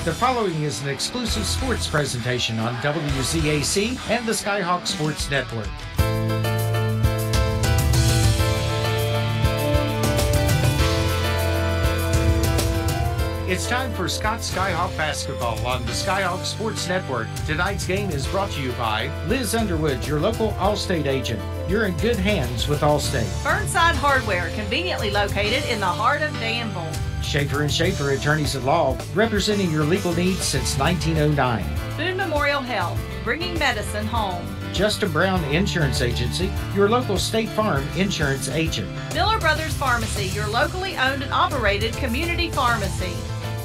The following is an exclusive sports presentation on WZAC and the Skyhawks Sports Network. It's time for Scott's Skyhawk basketball on the Skyhawk Sports Network. Tonight's game is brought to you by Liz Underwood, your local Allstate agent. You're in good hands with Allstate. Burnside Hardware, conveniently located in the heart of Danville. Schaefer & Schaefer, attorneys at law, representing your legal needs since 1909. Boone Memorial Health, bringing medicine home. Justin Brown Insurance Agency, your local State Farm insurance agent. Miller Brothers Pharmacy, your locally owned and operated community pharmacy.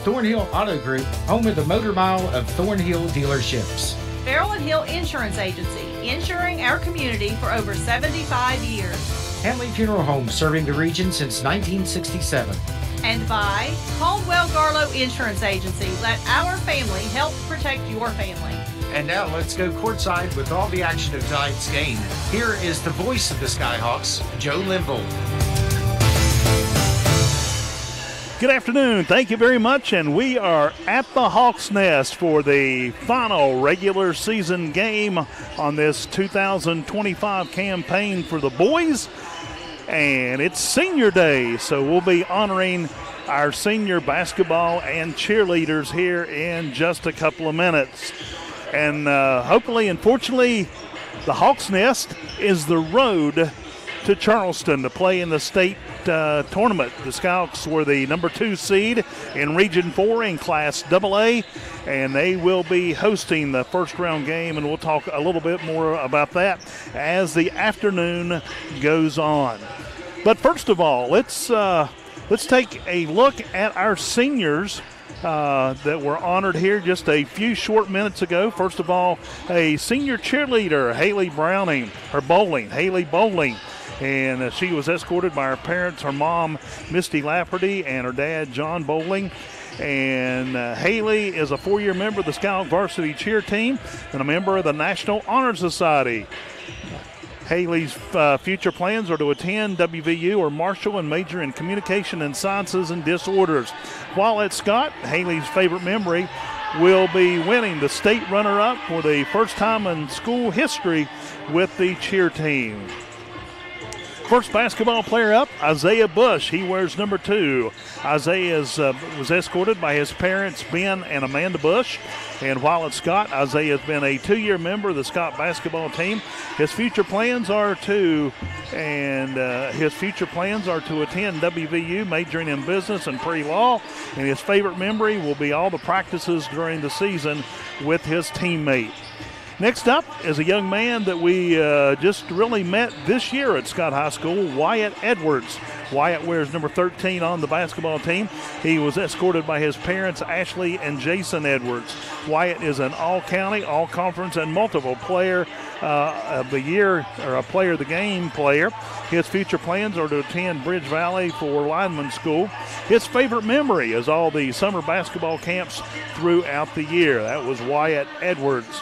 Thornhill Auto Group, home of the Motor Mile of Thornhill dealerships. Farrell & Hill Insurance Agency, insuring our community for over 75 years. Hanley Funeral Home, serving the region since 1967. And by Caldwell Garlow Insurance Agency. Let our family help protect your family. And now let's go courtside with all the action of tonight's game. Here is the voice of the Skyhawks, Joe Limble. Good afternoon. Thank you very much. And we are at the Hawks Nest for the final regular season game on this 2025 campaign for the boys. And it's senior day, so we'll be honoring our senior basketball and cheerleaders here in just a couple of minutes. And hopefully and fortunately, the Hawks Nest is the road to Charleston to play in the state tournament. The Skyhawks were the number 2 seed in Region 4 in Class AA, and they will be hosting the first round game, and we'll talk a little bit more about that as the afternoon goes on. But first of all, let's take a look at our seniors that were honored here just a few short minutes ago. First of all, a senior cheerleader, Haley Bowling. And she was escorted by her parents, her mom, Misty Lafferty, and her dad, John Bowling. And Haley is a 4-year member of the Skyhawk varsity cheer team and a member of the National Honor Society. Haley's future plans are to attend WVU or Marshall and major in communication and sciences and disorders. While at Scott, Haley's favorite memory will be winning the state runner-up for the first time in school history with the cheer team. First basketball player up, Isaiah Bush. He wears number 2. Isaiah was escorted by his parents, Ben and Amanda Bush. And while at Scott, Isaiah has been a 2-year member of the Scott basketball team. His future plans are to attend WVU, majoring in business and pre-law. And his favorite memory will be all the practices during the season with his teammate. Next up is a young man that we just really met this year at Scott High School, Wyatt Edwards. Wyatt wears number 13 on the basketball team. He was escorted by his parents, Ashley and Jason Edwards. Wyatt is an all-county, all-conference, and multiple player of the year, or a player of the game player. His future plans are to attend Bridge Valley for lineman school. His favorite memory is all the summer basketball camps throughout the year. That was Wyatt Edwards.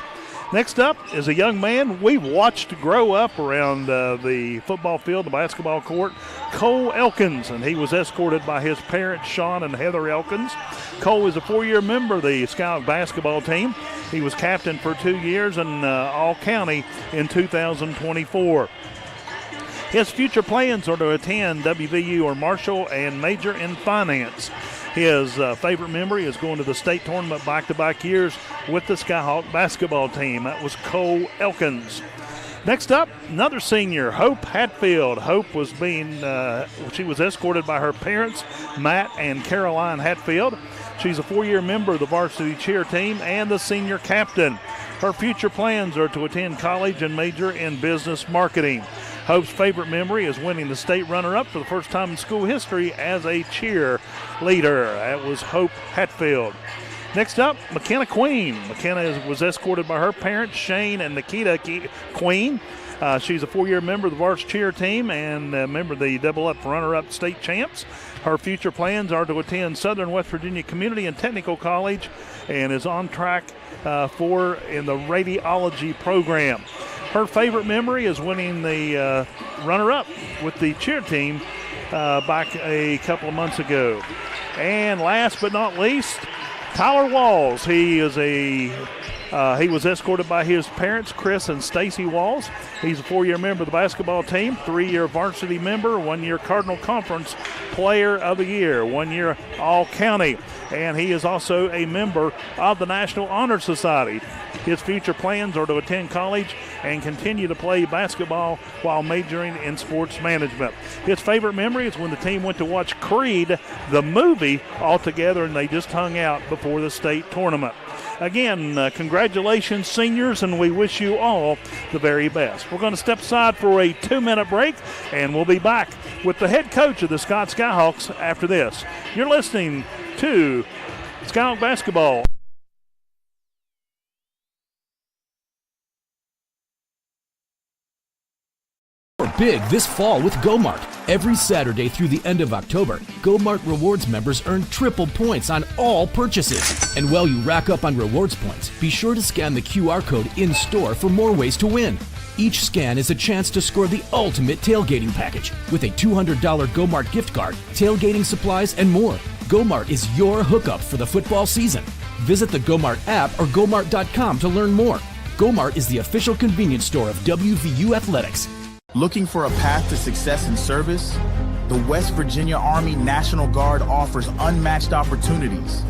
Next up is a young man we've watched grow up around the football field, the basketball court, Cole Elkins, and he was escorted by his parents, Sean and Heather Elkins. Cole is a 4-year member of the Skyhawk basketball team. He was captain for 2 years and all-county in 2024. His future plans are to attend WVU or Marshall and major in finance. His favorite memory is going to the state tournament back-to-back years with the Skyhawk basketball team. That was Cole Elkins. Next up, another senior, Hope Hatfield. Hope was she was escorted by her parents, Matt and Caroline Hatfield. She's a 4-year member of the varsity cheer team and the senior captain. Her future plans are to attend college and major in business marketing. Hope's favorite memory is winning the state runner-up for the first time in school history as a cheerleader. That was Hope Hatfield. Next up, McKenna Queen. McKenna was escorted by her parents, Shane and Nikita Queen. She's a 4-year member of the varsity cheer team and a member of the double-up runner-up state champs. Her future plans are to attend Southern West Virginia Community and Technical College and is on track in the radiology program. Her favorite memory is winning the runner-up with the cheer team back a couple of months ago. And last but not least, Tyler Walls, he was escorted by his parents, Chris and Stacy Walls. He's a 4-year member of the basketball team, 3-year varsity member, 1-year Cardinal Conference Player of the Year, 1-year All-County, and he is also a member of the National Honor Society. His future plans are to attend college and continue to play basketball while majoring in sports management. His favorite memory is when the team went to watch Creed, the movie, all together, and they just hung out before the state tournament. Again, congratulations, seniors, and we wish you all the very best. We're going to step aside for a 2-minute break, and we'll be back with the head coach of the Scott Skyhawks after this. You're listening to Skyhawk Basketball. Big this fall with GoMart. Every Saturday through the end of October, GoMart Rewards members earn triple points on all purchases. And while you rack up on rewards points, be sure to scan the QR code in-store for more ways to win. Each scan is a chance to score the ultimate tailgating package with a $200 GoMart gift card, tailgating supplies, and more. GoMart is your hookup for the football season. Visit the GoMart app or GoMart.com to learn more. GoMart is the official convenience store of WVU Athletics. Looking for a path to success in service? The West Virginia Army National Guard offers unmatched opportunities.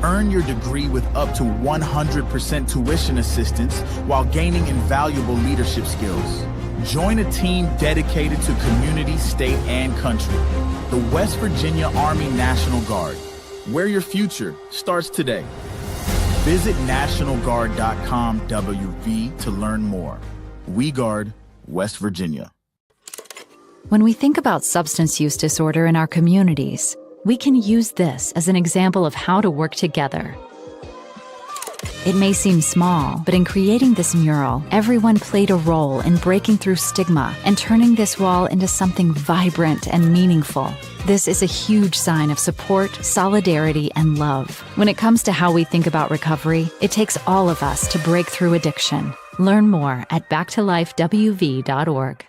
Earn your degree with up to 100% tuition assistance while gaining invaluable leadership skills. Join a team dedicated to community, state, and country. The West Virginia Army National Guard, where your future starts today. Visit NationalGuard.com WV to learn more. We guard West Virginia. When we think about substance use disorder in our communities, we can use this as an example of how to work together. It may seem small, but in creating this mural, everyone played a role in breaking through stigma and turning this wall into something vibrant and meaningful. This is a huge sign of support, solidarity, and love. When it comes to how we think about recovery, it takes all of us to break through addiction. Learn more at backtolifewv.org.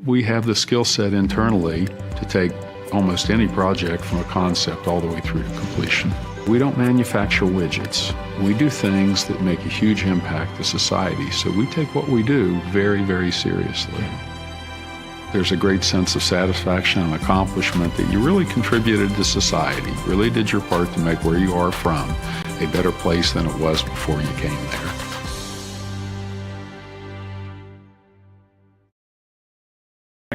We have the skill set internally to take almost any project from a concept all the way through to completion. We don't manufacture widgets. We do things that make a huge impact to society, so we take what we do very, very seriously. There's a great sense of satisfaction and accomplishment that you really contributed to society, really did your part to make where you are from a better place than it was before you came there.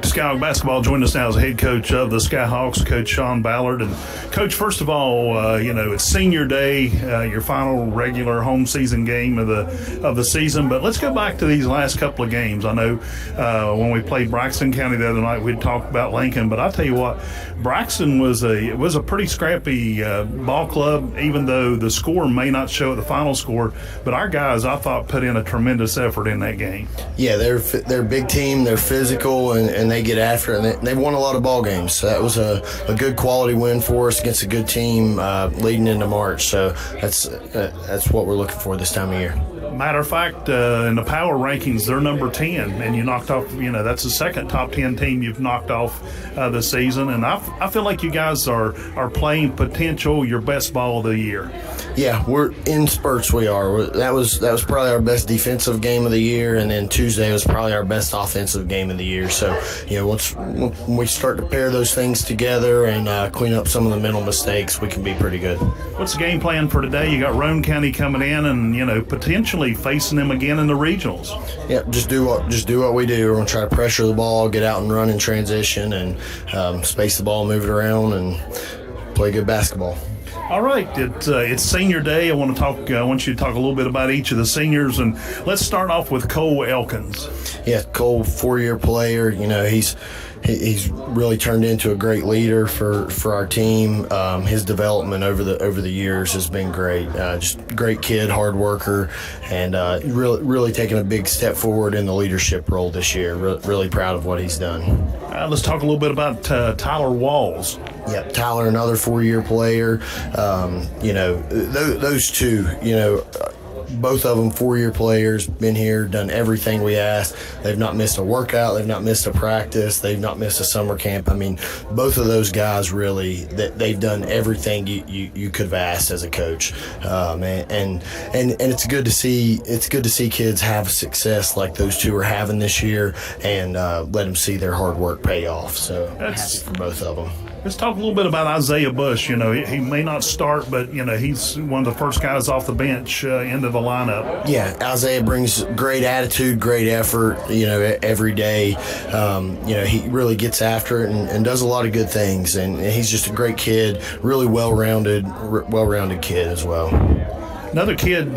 Skyhawk basketball joined us now as head coach of the Skyhawks, Coach Sean Ballard. And Coach, first of all, it's senior day, your final regular home season game of the season. But let's go back to these last couple of games. I know when we played Braxton County the other night, we'd talked about Lincoln, but I'll tell you what, Braxton was a pretty scrappy ball club, even though the score may not show the final score. But our guys, I thought, put in a tremendous effort in that game. Yeah, they're a big team. They're physical, and they get after it. And they've won a lot of ball games. So that was a good quality win for us against a good team leading into March. So that's what we're looking for this time of year. Matter of fact, in the power rankings, they're number 10, and you knocked off, that's the second top 10 team you've knocked off this season. And I feel like you guys are playing potential your best ball of the year. Yeah, we're in spurts. We are. That was probably our best defensive game of the year, and then Tuesday was probably our best offensive game of the year. So, when we start to pair those things together and clean up some of the mental mistakes, we can be pretty good. What's the game plan for today? You got Roane County coming in, and potentially facing them again in the regionals. Yeah, just do what we do. We're gonna try to pressure the ball, get out and run in transition, and space the ball, move it around, and play good basketball. All right, it's senior day. I want you to talk a little bit about each of the seniors, and let's start off with Cole Elkins. Yeah, Cole, 4-year player. He's really turned into a great leader for our team. His development over the years has been great. Just great kid, hard worker, and really taking a big step forward in the leadership role this year. Really proud of what he's done. Let's talk a little bit about Tyler Walls. Yeah, Tyler, another 4-year player. Those two, both of them 4-year players, been here, done everything we asked. They've not missed a workout. They've not missed a practice. They've not missed a summer camp. I mean, both of those guys really, they've done everything you could have asked as a coach. And it's good to see. It's good to see kids have success like those two are having this year, and let them see their hard work pay off. So I'm happy for both of them. Let's talk a little bit about Isaiah Bush. You know, he may not start, but, you know, he's one of the first guys off the bench into the lineup. Yeah, Isaiah brings great attitude, great effort, you know, every day. You know, he really gets after it and does a lot of good things. And he's just a great kid, really well-rounded kid as well. Another kid,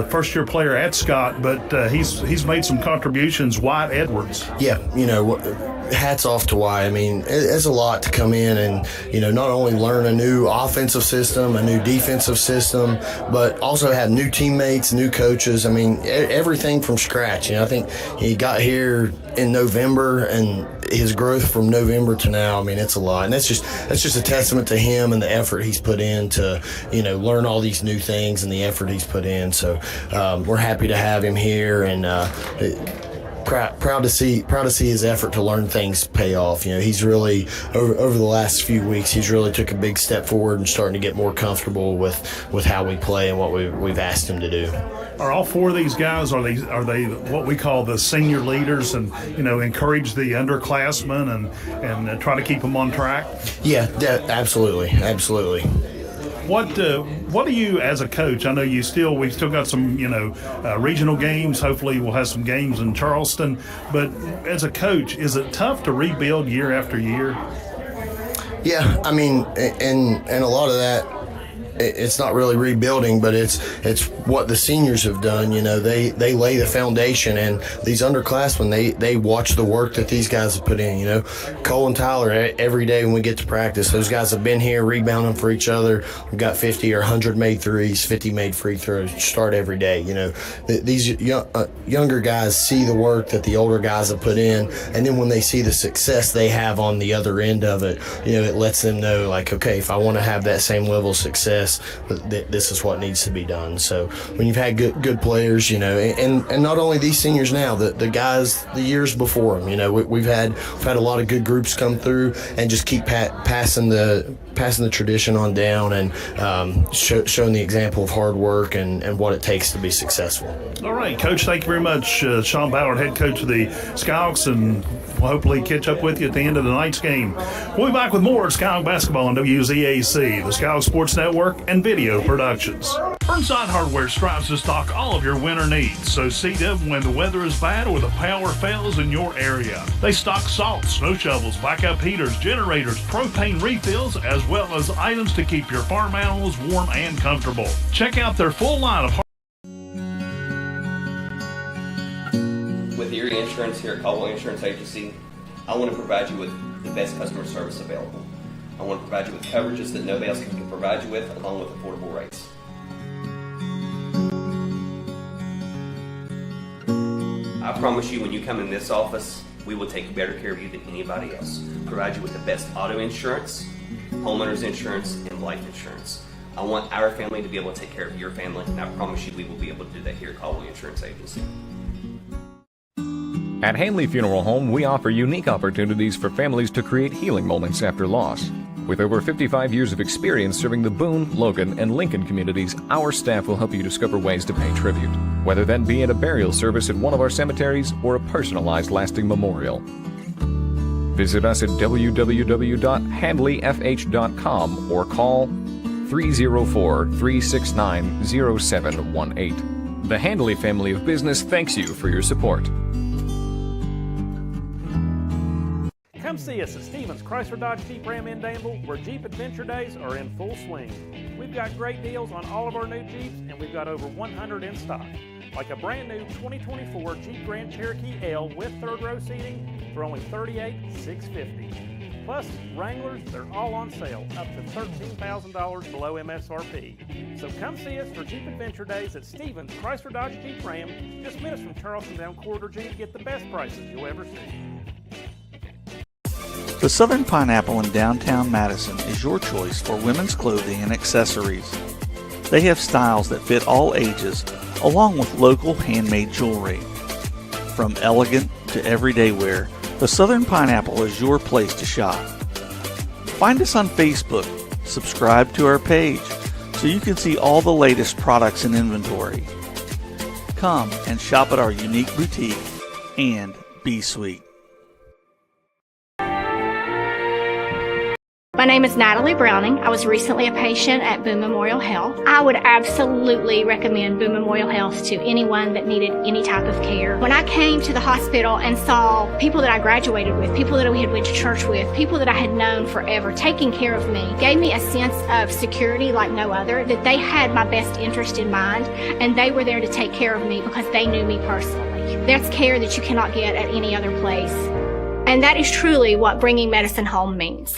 first-year player at Scott, but he's made some contributions, Wyatt Edwards. Yeah, you know, hats off to Wyatt. I mean, it's a lot to come in and, you know, not only learn a new offensive system, a new defensive system, but also have new teammates, new coaches. I mean, everything from scratch. You know, I think he got here in November, and his growth from November to now, I mean, it's a lot. And that's just a testament to him and the effort he's put in to, you know, learn all these new things and the effort he's put in. So we're happy to have him here, and proud to see his effort to learn things pay off. You know, he's really over the last few weeks, he's really took a big step forward and starting to get more comfortable with how we play and what we've asked him to do. Are all four of these guys, are they what we call the senior leaders, and, you know, encourage the underclassmen and try to keep them on track? Yeah, absolutely. What do you, as a coach, I know we still got some, you know, regional games. Hopefully we'll have some games in Charleston. But as a coach, is it tough to rebuild year after year? Yeah, I mean, and a lot of that, it's not really rebuilding, but it's what the seniors have done. You know, they lay the foundation, and these underclassmen, they watch the work that these guys have put in. You know, Cole and Tyler, every day when we get to practice, those guys have been here rebounding for each other. We've got 50 or 100 made threes, 50 made free throws, start every day. You know, these younger guys see the work that the older guys have put in, and then when they see the success they have on the other end of it, you know, it lets them know, like, okay, if I want to have that same level of success, this is what needs to be done. So when you've had good players, you know, and not only these seniors now, the guys the years before them, you know, we've had a lot of good groups come through and just keep passing the tradition on down, and showing the example of hard work and what it takes to be successful. All right, Coach, thank you very much. Sean Ballard, head coach of the Skyhawks, and we'll hopefully catch up with you at the end of the night's game. We'll be back with more Skyhawk basketball on WZAC, the Skyhawk Sports Network, and Video Productions. Burnside Hardware strives to stock all of your winter needs, so see them when the weather is bad or the power fails in your area. They stock salt, snow shovels, backup heaters, generators, propane refills, as well as items to keep your farm animals warm and comfortable. Check out their full line of With Erie Insurance here at Caldwell Insurance Agency, I want to provide you with the best customer service available. I want to provide you with coverages that nobody else can provide you with, along with affordable rates. I promise you, when you come in this office, we will take better care of you than anybody else. Provide you with the best auto insurance, homeowners insurance, and life insurance. I want our family to be able to take care of your family, and I promise you we will be able to do that here at Caldwell Insurance Agency. At Hanley Funeral Home, we offer unique opportunities for families to create healing moments after loss. With over 55 years of experience serving the Boone, Logan, and Lincoln communities, our staff will help you discover ways to pay tribute, whether that be at a burial service at one of our cemeteries or a personalized lasting memorial. Visit us at www.handleyfh.com or call 304-369-0718. The Handley family of business thanks you for your support. Come see us at Stevens Chrysler Dodge Jeep Ram in Danville, where Jeep Adventure Days are in full swing. We've got great deals on all of our new Jeeps, and we've got over 100 in stock. Like a brand new 2024 Jeep Grand Cherokee L with third row seating for only $38,650. Plus, Wranglers, they're all on sale, up to $13,000 below MSRP. So come see us for Jeep Adventure Days at Stevens Chrysler Dodge Jeep Ram, just minutes from Charleston down Corridor G to get the best prices you'll ever see. The Southern Pineapple in downtown Madison is your choice for women's clothing and accessories. They have styles that fit all ages, along with local handmade jewelry. From elegant to everyday wear, the Southern Pineapple is your place to shop. Find us on Facebook, subscribe to our page so you can see all the latest products and inventory. Come and shop at our unique boutique and be sweet. My name is Natalie Browning. I was recently a patient at Boone Memorial Health. I would absolutely recommend Boone Memorial Health to anyone that needed any type of care. When I came to the hospital and saw people that I graduated with, people that we had went to church with, people that I had known forever taking care of me, gave me a sense of security like no other, that they had my best interest in mind and they were there to take care of me because they knew me personally. That's care that you cannot get at any other place. And that is truly what bringing medicine home means.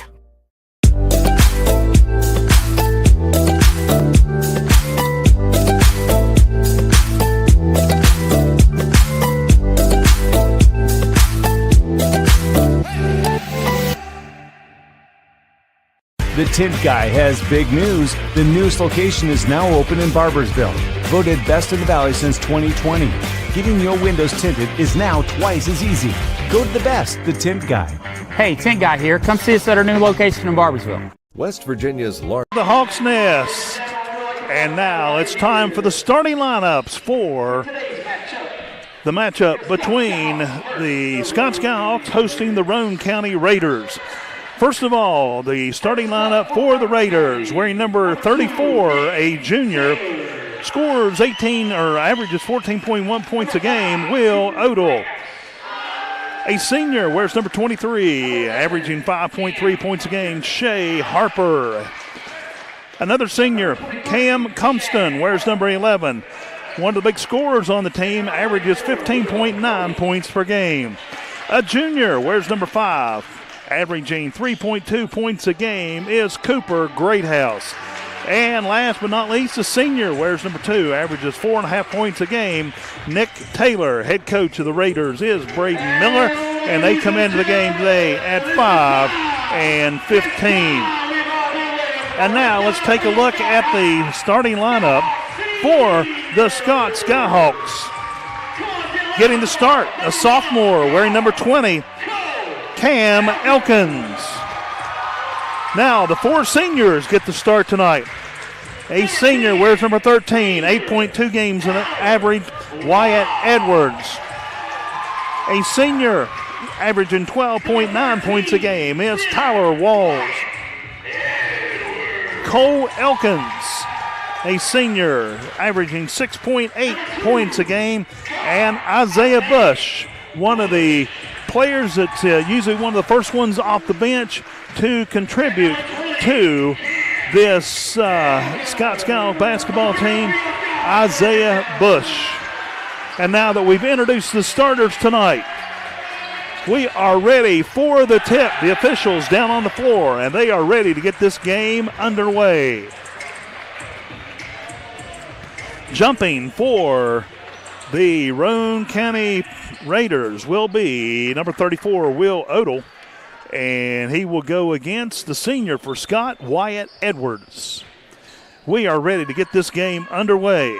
The Tint Guy has big news. The newest location is now open in Barboursville. Voted best in the Valley since 2020. Getting your windows tinted is now twice as easy. Go to the best, The Tint Guy. Hey, Tint Guy here. Come see us at our new location in Barboursville. West Virginia's largest. The Hawks Nest. And now it's time for the starting lineups for the matchup between the Scott Skyhawks hosting the Roane County Raiders. First of all, the starting lineup for the Raiders, wearing number 34, a junior, scores averages 14.1 points a game, Will Odell. A senior, wears number 23, averaging 5.3 points a game, Shay Harper. Another senior, Cam Compston, wears number 11. One of the big scorers on the team, averages 15.9 points per game. A junior, wears number 5. Averaging 3.2 points a game is Cooper Greathouse. And last but not least, the senior, wears number 2, averages 4.5 points a game. Nick Taylor, head coach of the Raiders, is Braden Miller, and they come into the game today at 5 and 15. And now let's take a look at the starting lineup for the Scott Skyhawks. Getting the start, a sophomore wearing number 20, Cam Elkins. Now the 4 seniors get the start tonight. A senior wears number 13, 8.2 games in average, Wyatt Edwards. A senior averaging 12.9 points a game is Tyler Walls. Cole Elkins, a senior, averaging 6.8 points a game, and Isaiah Bush, one of the players that's usually one of the first ones off the bench to contribute to this Scott Skyhawk basketball team, Isaiah Bush. And now that we've introduced the starters tonight, we are ready for the tip. The officials down on the floor, and they are ready to get this game underway. Jumping for the Roane County Raiders will be number 34, Will Odell, and he will go against the senior for Scott, Wyatt Edwards. We are ready to get this game underway.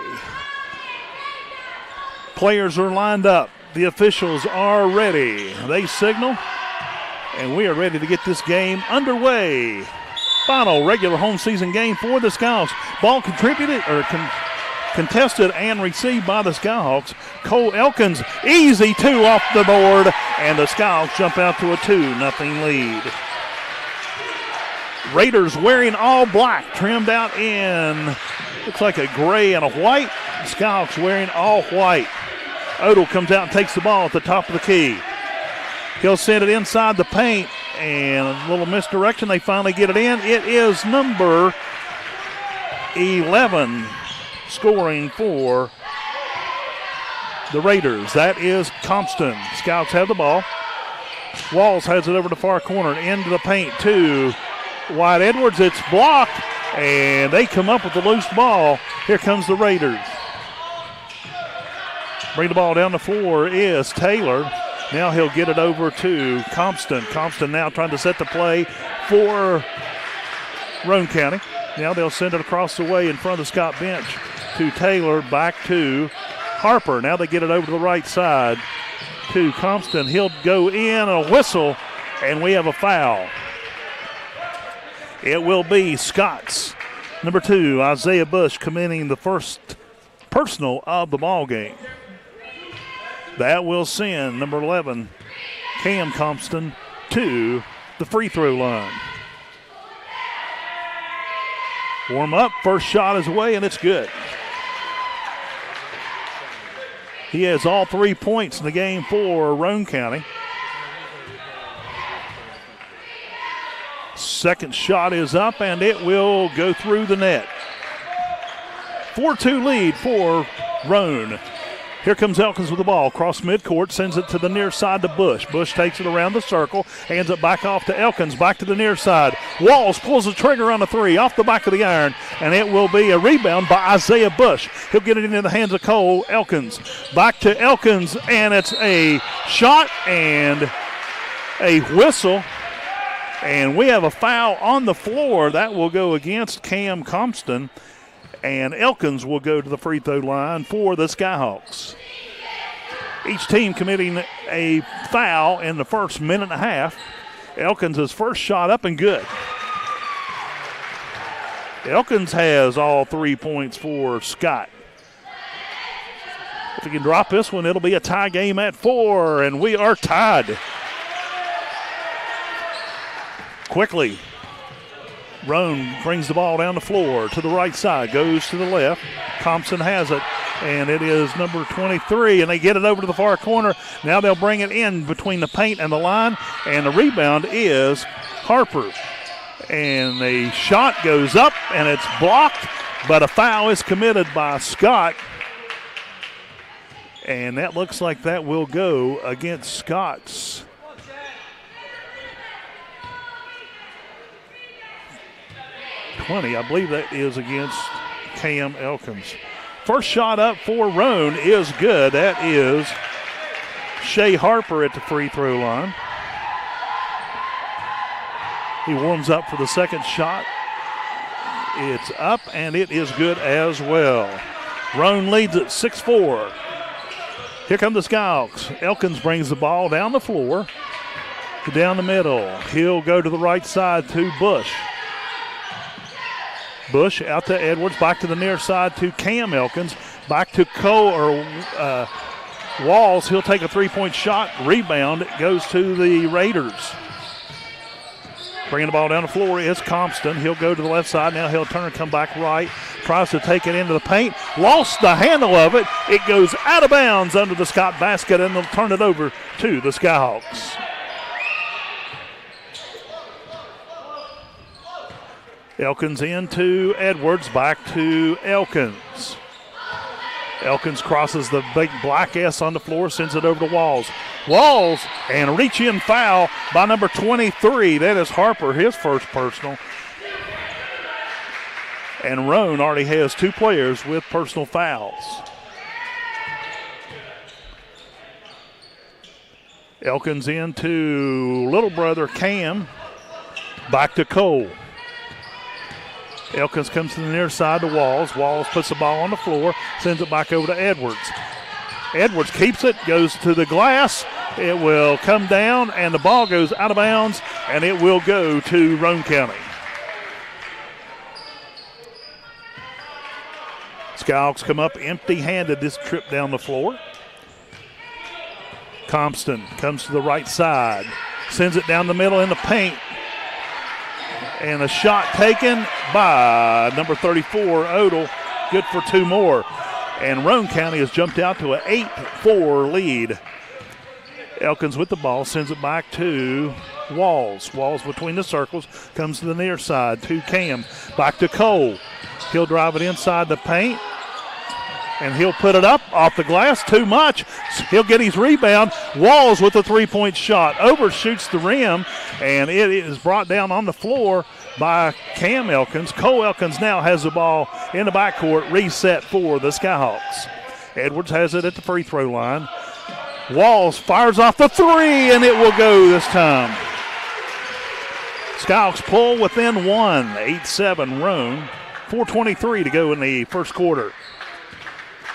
Players are lined up. The officials are ready. They signal, and we are ready to get this game underway. Final regular home season game for the Skyhawks. Ball contested and received by the Skyhawks. Cole Elkins, easy 2 off the board, and the Skyhawks jump out to a 2-0 lead. Raiders wearing all black, trimmed out in, looks like a gray and a white. Skyhawks wearing all white. Odell comes out and takes the ball at the top of the key. He'll send it inside the paint, and a little misdirection. They finally get it in. It is number 11 scoring for the Raiders. That is Compston. Scouts have the ball. Walls has it over the far corner and into the paint to Wyatt Edwards. It's blocked, and they come up with the loose ball. Here comes the Raiders. Bring the ball down the floor is Taylor. Now he'll get it over to Compston. Compston now trying to set the play for Roane County. Now they'll send it across the way in front of the Scott bench. to Taylor, back to Harper. Now they get it over to the right side to Compton. He'll go in, a whistle, and we have a foul. It will be Scott's number 2, Isaiah Bush, committing the first personal of the ball game. That will send number 11, Cam Compton, to the free throw line. Warm up, first shot is away, and it's good. He has all 3 points in the game for Roane County. Second shot is up, and it will go through the net. 4-2 lead for Roane. Here comes Elkins with the ball. Cross midcourt, sends it to the near side to Bush. Bush takes it around the circle, hands it back off to Elkins, back to the near side. Walls pulls the trigger on a 3 off the back of the iron, and it will be a rebound by Isaiah Bush. He'll get it into the hands of Cole Elkins. Back to Elkins, and it's a shot and a whistle. And we have a foul on the floor. That will go against Cam Compton. And Elkins will go to the free throw line for the Skyhawks. Each team committing a foul in the first minute and a half. Elkins' first shot up and good. Elkins has all 3 points for Scott. If he can drop this one, it'll be a tie game at 4, and we are tied. Quickly, Roane brings the ball down the floor to the right side, goes to the left. Thompson has it, and it is number 23, and they get it over to the far corner. Now they'll bring it in between the paint and the line, and the rebound is Harper. And the shot goes up, and it's blocked, but a foul is committed by Scott. And that looks like that will go against Scott's. I believe that is against Cam Elkins. First shot up for Roane is good. That is Shea Harper at the free throw line. He warms up for the second shot. It's up, and it is good as well. Roane leads at 6-4. Here come the Skyhawks. Elkins brings the ball down the floor, down the middle. He'll go to the right side to Bush. Bush out to Edwards, back to the near side to Cam Elkins, back to Walls. He'll take a 3-point shot. Rebound goes to the Raiders. Bringing the ball down the floor is Compton. He'll go to the left side. Now he'll turn and come back right. Tries to take it into the paint. Lost the handle of it. It goes out of bounds under the Scott basket, and they'll turn it over to the Skyhawks. Elkins into Edwards, back to Elkins. Elkins crosses the big black S on the floor, sends it over to Walls. Walls, and reach-in foul by number 23. That is Harper, his first personal. And Roane already has 2 players with personal fouls. Elkins into little brother Cam, back to Cole. Elkins comes to the near side to Walls. Walls puts the ball on the floor, sends it back over to Edwards. Edwards keeps it, goes to the glass. It will come down, and the ball goes out of bounds, and it will go to Roane County. Skyhawks come up empty-handed this trip down the floor. Compton comes to the right side, sends it down the middle in the paint. And a shot taken by number 34, Odell. Good for 2 more. And Roane County has jumped out to an 8-4 lead. Elkins with the ball, sends it back to Walls. Walls between the circles, comes to the near side to Cam. Back to Cole. He'll drive it inside the paint. And he'll put it up off the glass. Too much. He'll get his rebound. Walls with a 3-point shot. Overshoots the rim, and it is brought down on the floor by Cam Elkins. Cole Elkins now has the ball in the backcourt, reset for the Skyhawks. Edwards has it at the free throw line. Walls fires off the 3, and it will go this time. Skyhawks pull within 1. 8-7 Roane. 4:23 to go in the first quarter.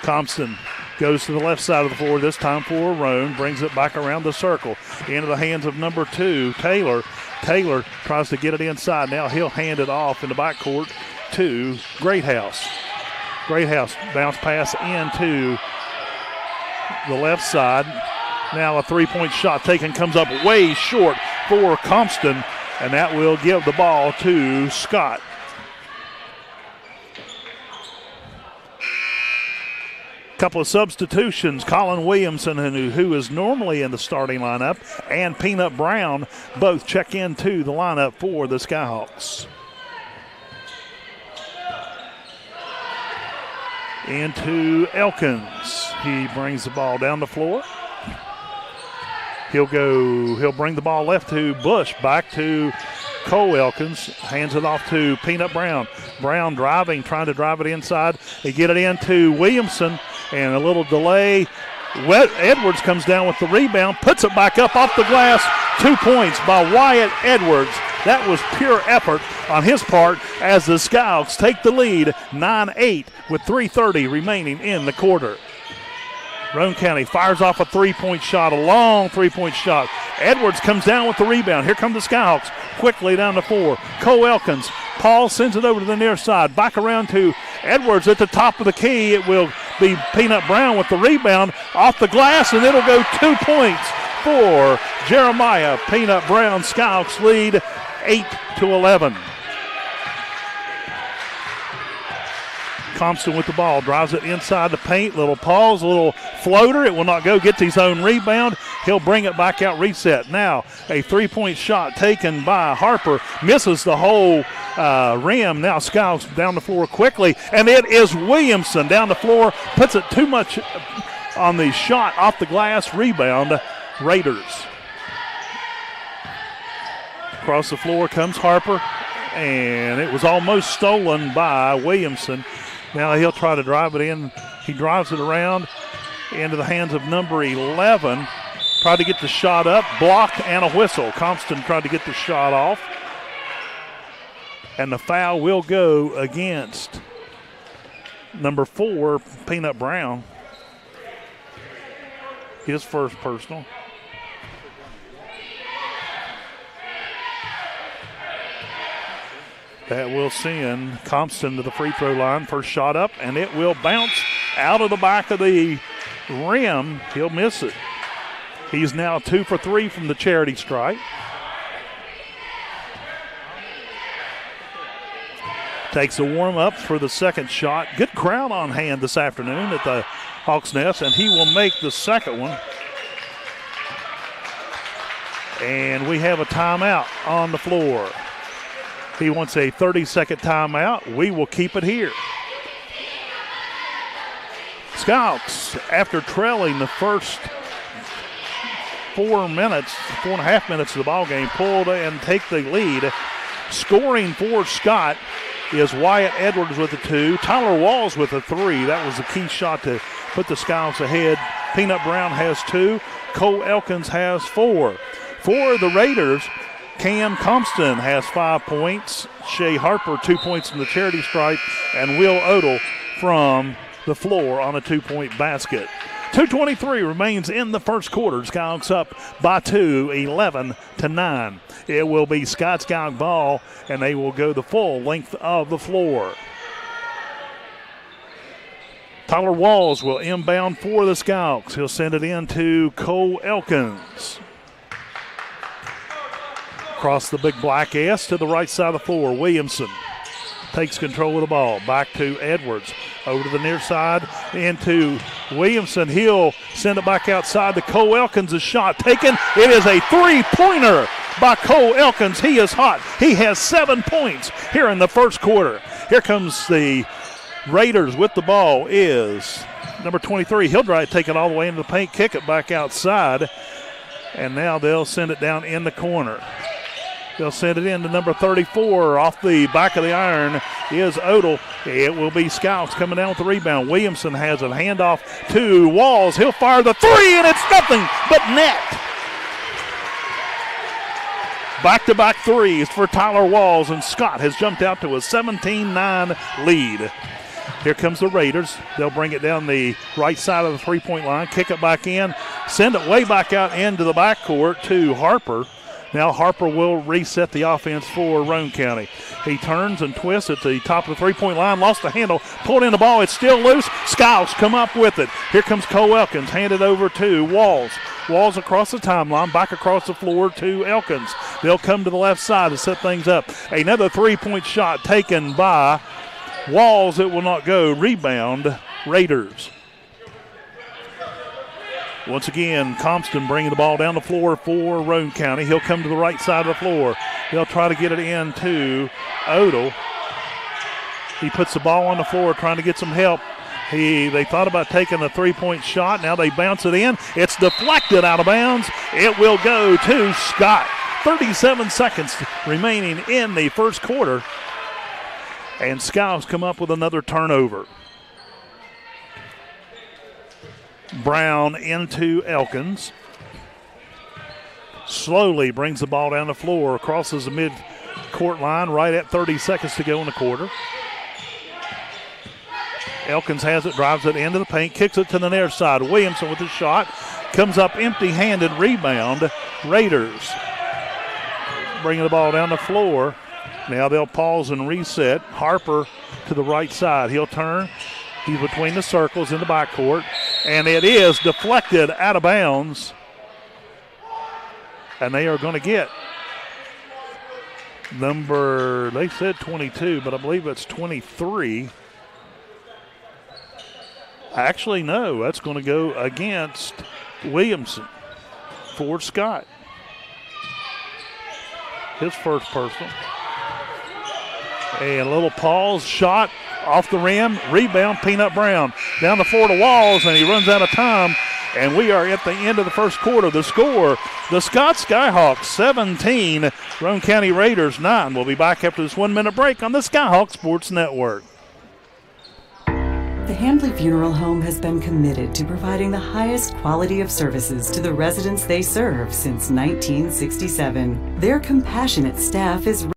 Compton goes to the left side of the floor, this time for Roane, brings it back around the circle. Into the hands of number 2, Taylor. Taylor tries to get it inside. Now he'll hand it off in the backcourt to Greathouse. Greathouse bounce pass into the left side. Now a three-point shot taken, comes up way short for Compton, and that will give the ball to Scott. Couple of substitutions. Colin Williamson, who is normally in the starting lineup, and Peanut Brown both check into the lineup for the Skyhawks. Into Elkins. He brings the ball down the floor. He'll bring the ball left to Bush, back to Cole Elkins, hands it off to Peanut Brown. Brown driving, trying to drive it inside. They get it into Williamson, and a little delay. Edwards comes down with the rebound, puts it back up off the glass. 2 points by Wyatt Edwards. That was pure effort on his part as the Skyhawks take the lead 9-8 with 3:30 remaining in the quarter. Roane County fires off a three-point shot, a long three-point shot. Edwards comes down with the rebound. Here come the Skyhawks quickly down the floor. Cole Elkins. Paul sends it over to the near side. Back around to Edwards at the top of the key. It will be Peanut Brown with the rebound off the glass, and it'll go 2 points for Jeremiah Peanut Brown. Skyhawks lead 8-11. Compton with the ball, drives it inside the paint. Little pause, a little floater. It will not go. Gets his own rebound. He'll bring it back out, reset. Now a three-point shot taken by Harper. Misses the whole rim. Now Skyhawks down the floor quickly. And it is Williamson down the floor. Puts it too much on the shot off the glass. Rebound, Raiders. Across the floor comes Harper. And it was almost stolen by Williamson. Now he'll try to drive it in. He drives it around into the hands of number 11. Tried to get the shot up, blocked, and a whistle. Compton tried to get the shot off. And the foul will go against number 4, Peanut Brown. His first personal. That will send Compton to the free throw line. First shot up, and it will bounce out of the back of the rim. He'll miss it. He's now 2 for 3 from the charity stripe. Takes a warm up for the second shot. Good crowd on hand this afternoon at the Hawks Nest, and he will make the second one. And we have a timeout on the floor. He wants a 30-second timeout. We will keep it here. Skyhawks, after trailing the first 4.5 minutes of the ball game, pulled and take the lead. Scoring for Scott is Wyatt Edwards with a 2. Tyler Walls with a 3. That was the key shot to put the Skyhawks ahead. Peanut Brown has 2. Cole Elkins has 4. For the Raiders, Cam Compton has 5 points. Shea Harper, 2 points from the charity stripe. And Will Odell from the floor on a 2-point basket. 2:23 remains in the first quarter. Skyhawks up by 2, 11-9. It will be Scott Skyhawk ball, and they will go the full length of the floor. Tyler Walls will inbound for the Skyhawks. He'll send it in to Cole Elkins. Across the big black S to the right side of the floor. Williamson takes control of the ball. Back to Edwards. Over to the near side into Williamson. He'll send it back outside to Cole Elkins. A shot taken. It is a three-pointer by Cole Elkins. He is hot. He has 7 points here in the first quarter. Here comes the Raiders with the ball is number 23. He'll try to take it all the way into the paint, kick it back outside, and now they'll send it down in the corner. They'll send it in to number 34. Off the back of the iron is Odell. It will be Skyhawks coming down with the rebound. Williamson has a handoff to Walls. He'll fire the 3, and it's nothing but net. Back-to-back threes for Tyler Walls, and Scott has jumped out to a 17-9 lead. Here comes the Raiders. They'll bring it down the right side of the three-point line, kick it back in, send it way back out into the backcourt to Harper. Now Harper will reset the offense for Roane County. He turns and twists at the top of the three-point line, lost the handle, pulled in the ball. It's still loose. Skyhawks come up with it. Here comes Cole Elkins, handed over to Walls. Walls across the timeline, back across the floor to Elkins. They'll come to the left side to set things up. Another three-point shot taken by Walls. It will not go. Rebound, Raiders. Once again, Compton bringing the ball down the floor for Roane County. He'll come to the right side of the floor. They'll try to get it in to Odell. He puts the ball on the floor trying to get some help. They thought about taking a three-point shot. Now they bounce it in. It's deflected out of bounds. It will go to Scott. 37 seconds remaining in the first quarter. And Skyhawks come up with another turnover. Brown into Elkins. Slowly brings the ball down the floor, crosses the mid-court line right at 30 seconds to go in the quarter. Elkins has it, drives it into the paint, kicks it to the near side. Williamson with a shot, comes up empty-handed, rebound. Raiders bringing the ball down the floor. Now they'll pause and reset. Harper to the right side. He'll turn. He's between the circles in the backcourt, and it is deflected out of bounds. And they are going to get number, they said 22, but I believe it's 23. Actually, no, that's going to go against Williamson for Scott. His first personal. And a little pause, shot off the rim, rebound, Peanut Brown. Down the floor to Walls, and he runs out of time. And we are at the end of the first quarter. The score, the Scott Skyhawks 17, Roane County Raiders 9. We'll be back after this 1 minute break on the Skyhawk Sports Network. The Handley Funeral Home has been committed to providing the highest quality of services to the residents they serve since 1967. Their compassionate staff is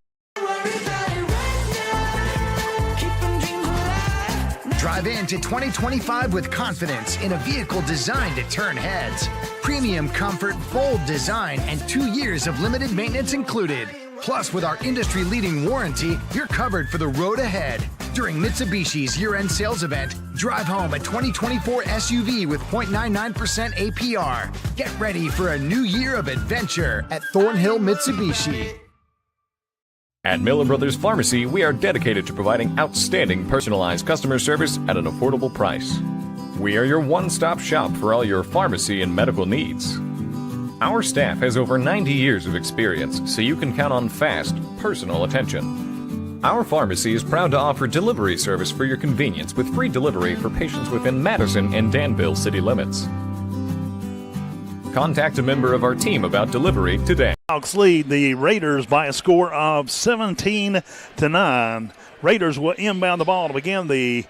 Drive into 2025 with confidence in a vehicle designed to turn heads. Premium comfort, bold design, and 2 years of limited maintenance included. Plus, with our industry-leading warranty, you're covered for the road ahead. During Mitsubishi's year-end sales event, drive home a 2024 SUV with 0.99% APR. Get ready for a new year of adventure at Thornhill Mitsubishi. At Miller Brothers Pharmacy, we are dedicated to providing outstanding personalized customer service at an affordable price. We are your one-stop shop for all your pharmacy and medical needs. Our staff has over 90 years of experience, so you can count on fast, personal attention. Our pharmacy is proud to offer delivery service for your convenience with free delivery for patients within Madison and Danville city limits. Contact a member of our team about delivery today. Hawks lead the Raiders by a score of 17-9. Raiders will inbound the ball to begin the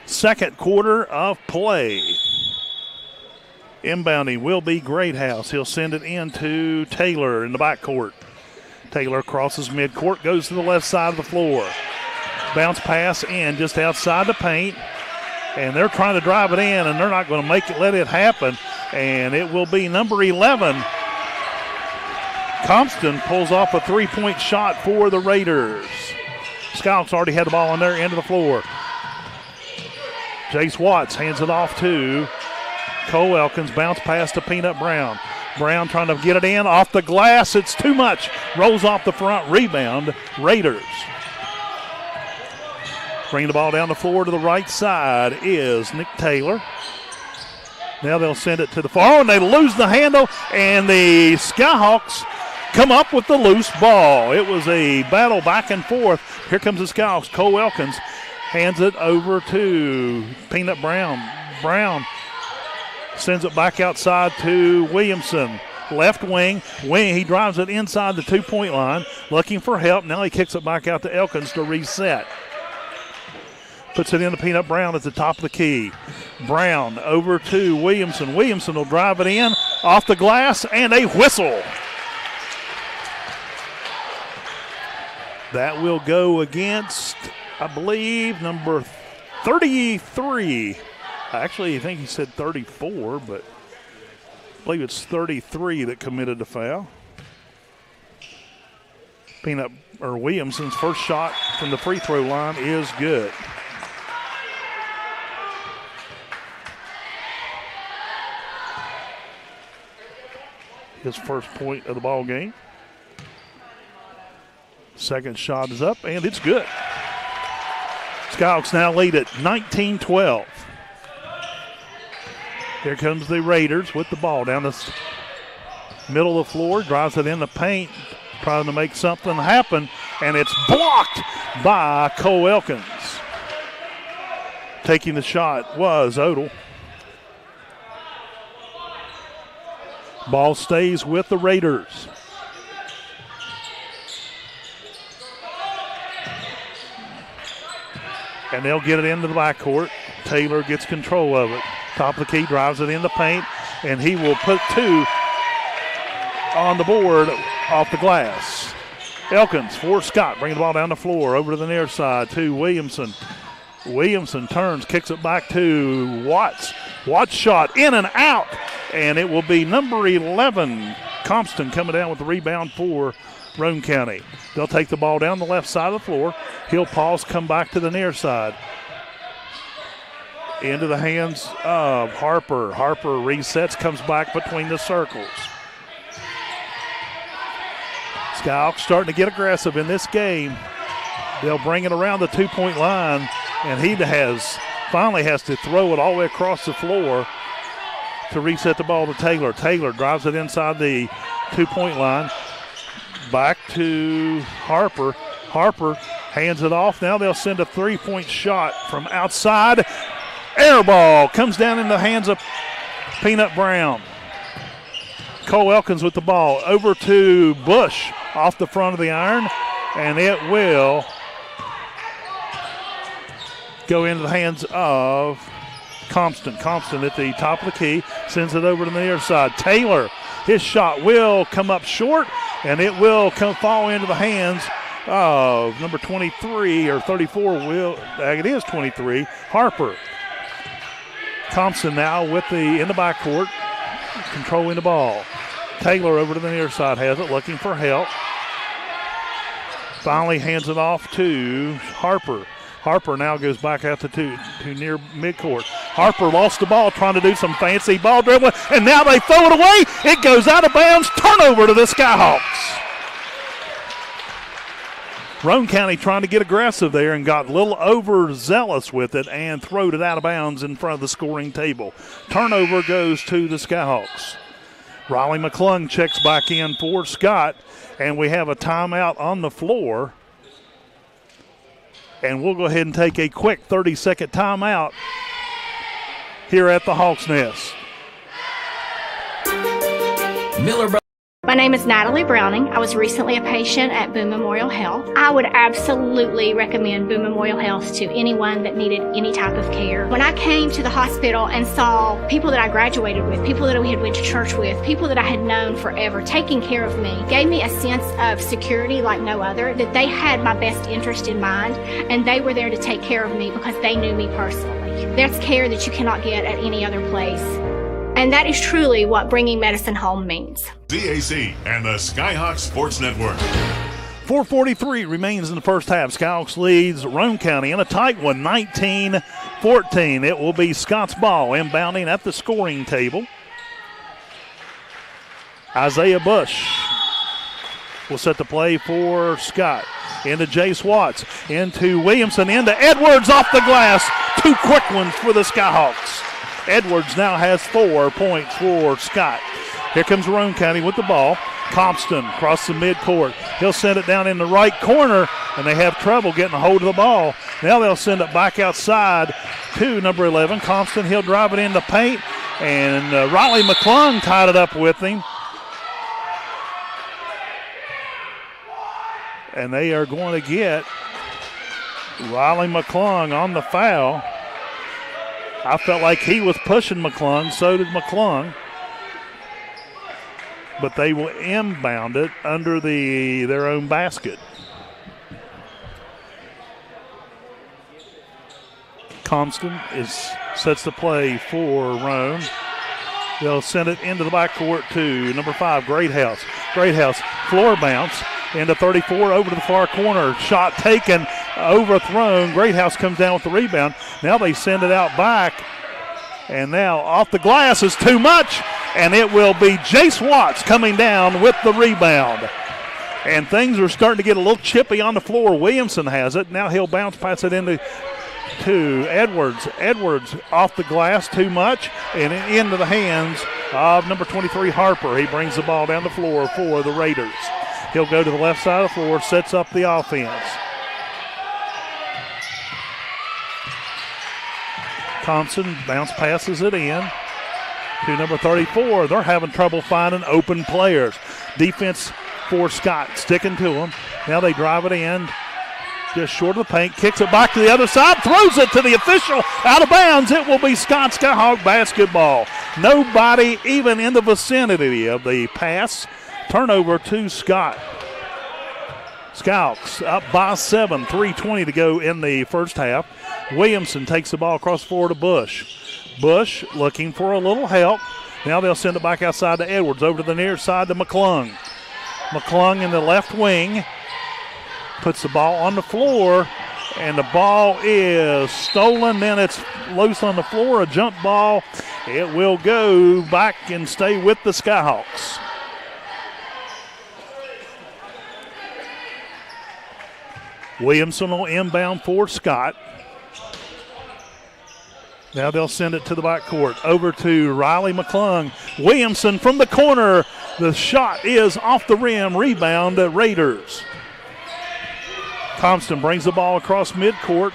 second quarter of play. Inbounding will be Greathouse. He'll send it into Taylor in the backcourt. Taylor crosses midcourt, goes to the left side of the floor. Bounce pass in just outside the paint. And they're trying to drive it in, and they're not going to let it happen. And it will be number 11. Compton pulls off a three-point shot for the Raiders. Skyhawks already had the ball on their end of the floor. Jace Watts hands it off to Cole Elkins. Bounce pass to Peanut Brown. Brown trying to get it in off the glass. It's too much. Rolls off the front. Rebound, Raiders. Bringing the ball down the floor to the right side is Nick Taylor. Now they'll send it to the far, and they lose the handle, and the Skyhawks come up with the loose ball. It was a battle back and forth. Here comes the Skyhawks. Cole Elkins hands it over to Peanut Brown. Brown sends it back outside to Williamson. Left wing, he drives it inside the two-point line, looking for help. Now he kicks it back out to Elkins to reset. Puts it into Peanut Brown at the top of the key. Brown over to Williamson. Williamson will drive it in off the glass, and a whistle. That will go against, I believe, number 33. Actually, I think he said 34, but I believe it's 33 that committed the foul. Williamson's first shot from the free throw line is good. His first point of the ball game. Second shot is up, and it's good. Skyhawks now lead at 19-12. Here comes the Raiders with the ball down the middle of the floor, drives it in the paint, trying to make something happen, and it's blocked by Cole Elkins. Taking the shot was Odell. Ball stays with the Raiders. And they'll get it into the backcourt. Taylor gets control of it. Top of the key, drives it in the paint, and he will put two on the board off the glass. Elkins for Scott, bringing the ball down the floor, over to the near side to Williamson. Williamson turns, kicks it back to Watts. Watts shot in and out, and it will be number 11, Compton, coming down with the rebound for Roane County. They'll take the ball down the left side of the floor. He'll pause, come back to the near side. Into the hands of Harper. Harper resets, comes back between the circles. Skyhawks starting to get aggressive in this game. They'll bring it around the 2-point line, and he finally has to throw it all the way across the floor to reset the ball to Taylor. Taylor drives it inside the 2-point line. Back to Harper. Harper hands it off. Now they'll send a 3-point shot from outside. Air ball comes down in the hands of Peanut Brown. Cole Elkins with the ball over to Bush off the front of the iron, and it will go into the hands of Compton. Compton at the top of the key sends it over to the near side. Taylor, his shot will come up short, and it will fall into the hands of number 23 or 34. It is 23, Harper. Thompson now in the backcourt, controlling the ball. Taylor over to the near side, has it, looking for help. Finally hands it off to Harper. Harper now goes back out to near midcourt. Harper lost the ball, trying to do some fancy ball dribbling, and now they throw it away. It goes out of bounds. Turnover to the Skyhawks. Roane County trying to get aggressive there and got a little overzealous with it and throwed it out of bounds in front of the scoring table. Turnover goes to the Skyhawks. Riley McClung checks back in for Scott, and we have a timeout on the floor. And we'll go ahead and take a quick 30-second timeout here at the Hawks Nest. My name is Natalie Browning. I was recently a patient at Boone Memorial Health. I would absolutely recommend Boone Memorial Health to anyone that needed any type of care. When I came to the hospital and saw people that I graduated with, people that we had went to church with, people that I had known forever taking care of me, gave me a sense of security like no other, that they had my best interest in mind, and they were there to take care of me because they knew me personally. That's care that you cannot get at any other place. And that is truly what bringing medicine home means. CAC and the Skyhawks Sports Network. 4:43 remains in the first half. Skyhawks leads Roane County in a tight one, 19-14. It will be Scott's ball inbounding at the scoring table. Isaiah Bush will set the play for Scott. Into Jace Watts, into Williamson, into Edwards off the glass. Two quick ones for the Skyhawks. Edwards now has 4 points for Scott. Here comes Roane County with the ball. Compton across the midcourt. He'll send it down in the right corner, and they have trouble getting a hold of the ball. Now they'll send it back outside to number 11, Compton. He'll drive it in the paint, and Riley McClung tied it up with him. And they are going to get Riley McClung on the foul. I felt like he was pushing McClung, so did McClung. But they will inbound it under their own basket. Compton sets the play for Roane. They'll send it into the backcourt to number 5, Greathouse. Greathouse, floor bounce into 34 over to the far corner. Shot taken, overthrown. Greathouse comes down with the rebound. Now they send it out back. And now off the glass is too much. And it will be Jace Watts coming down with the rebound. And things are starting to get a little chippy on the floor. Williamson has it. Now he'll bounce, pass it into Edwards. Edwards off the glass too much and into the hands of number 23, Harper. He brings the ball down the floor for the Raiders. He'll go to the left side of the floor, sets up the offense. Thompson bounce passes it in to number 34. They're having trouble finding open players. Defense for Scott, sticking to him. Now they drive it in, just short of the paint, kicks it back to the other side, throws it to the official, out of bounds. It will be Scott Skyhawk basketball. Nobody even in the vicinity of the pass. Turnover to Scott. Skyhawks up by 7, 3:20 to go in the first half. Williamson takes the ball across the floor to Bush. Bush looking for a little help. Now they'll send it back outside to Edwards, over to the near side to McClung. McClung in the left wing puts the ball on the floor, and the ball is stolen. Then it's loose on the floor, a jump ball. It will go back and stay with the Skyhawks. Williamson will inbound for Scott. Now they'll send it to the backcourt, over to Riley McClung. Williamson from the corner. The shot is off the rim. Rebound Raiders. Compton brings the ball across midcourt.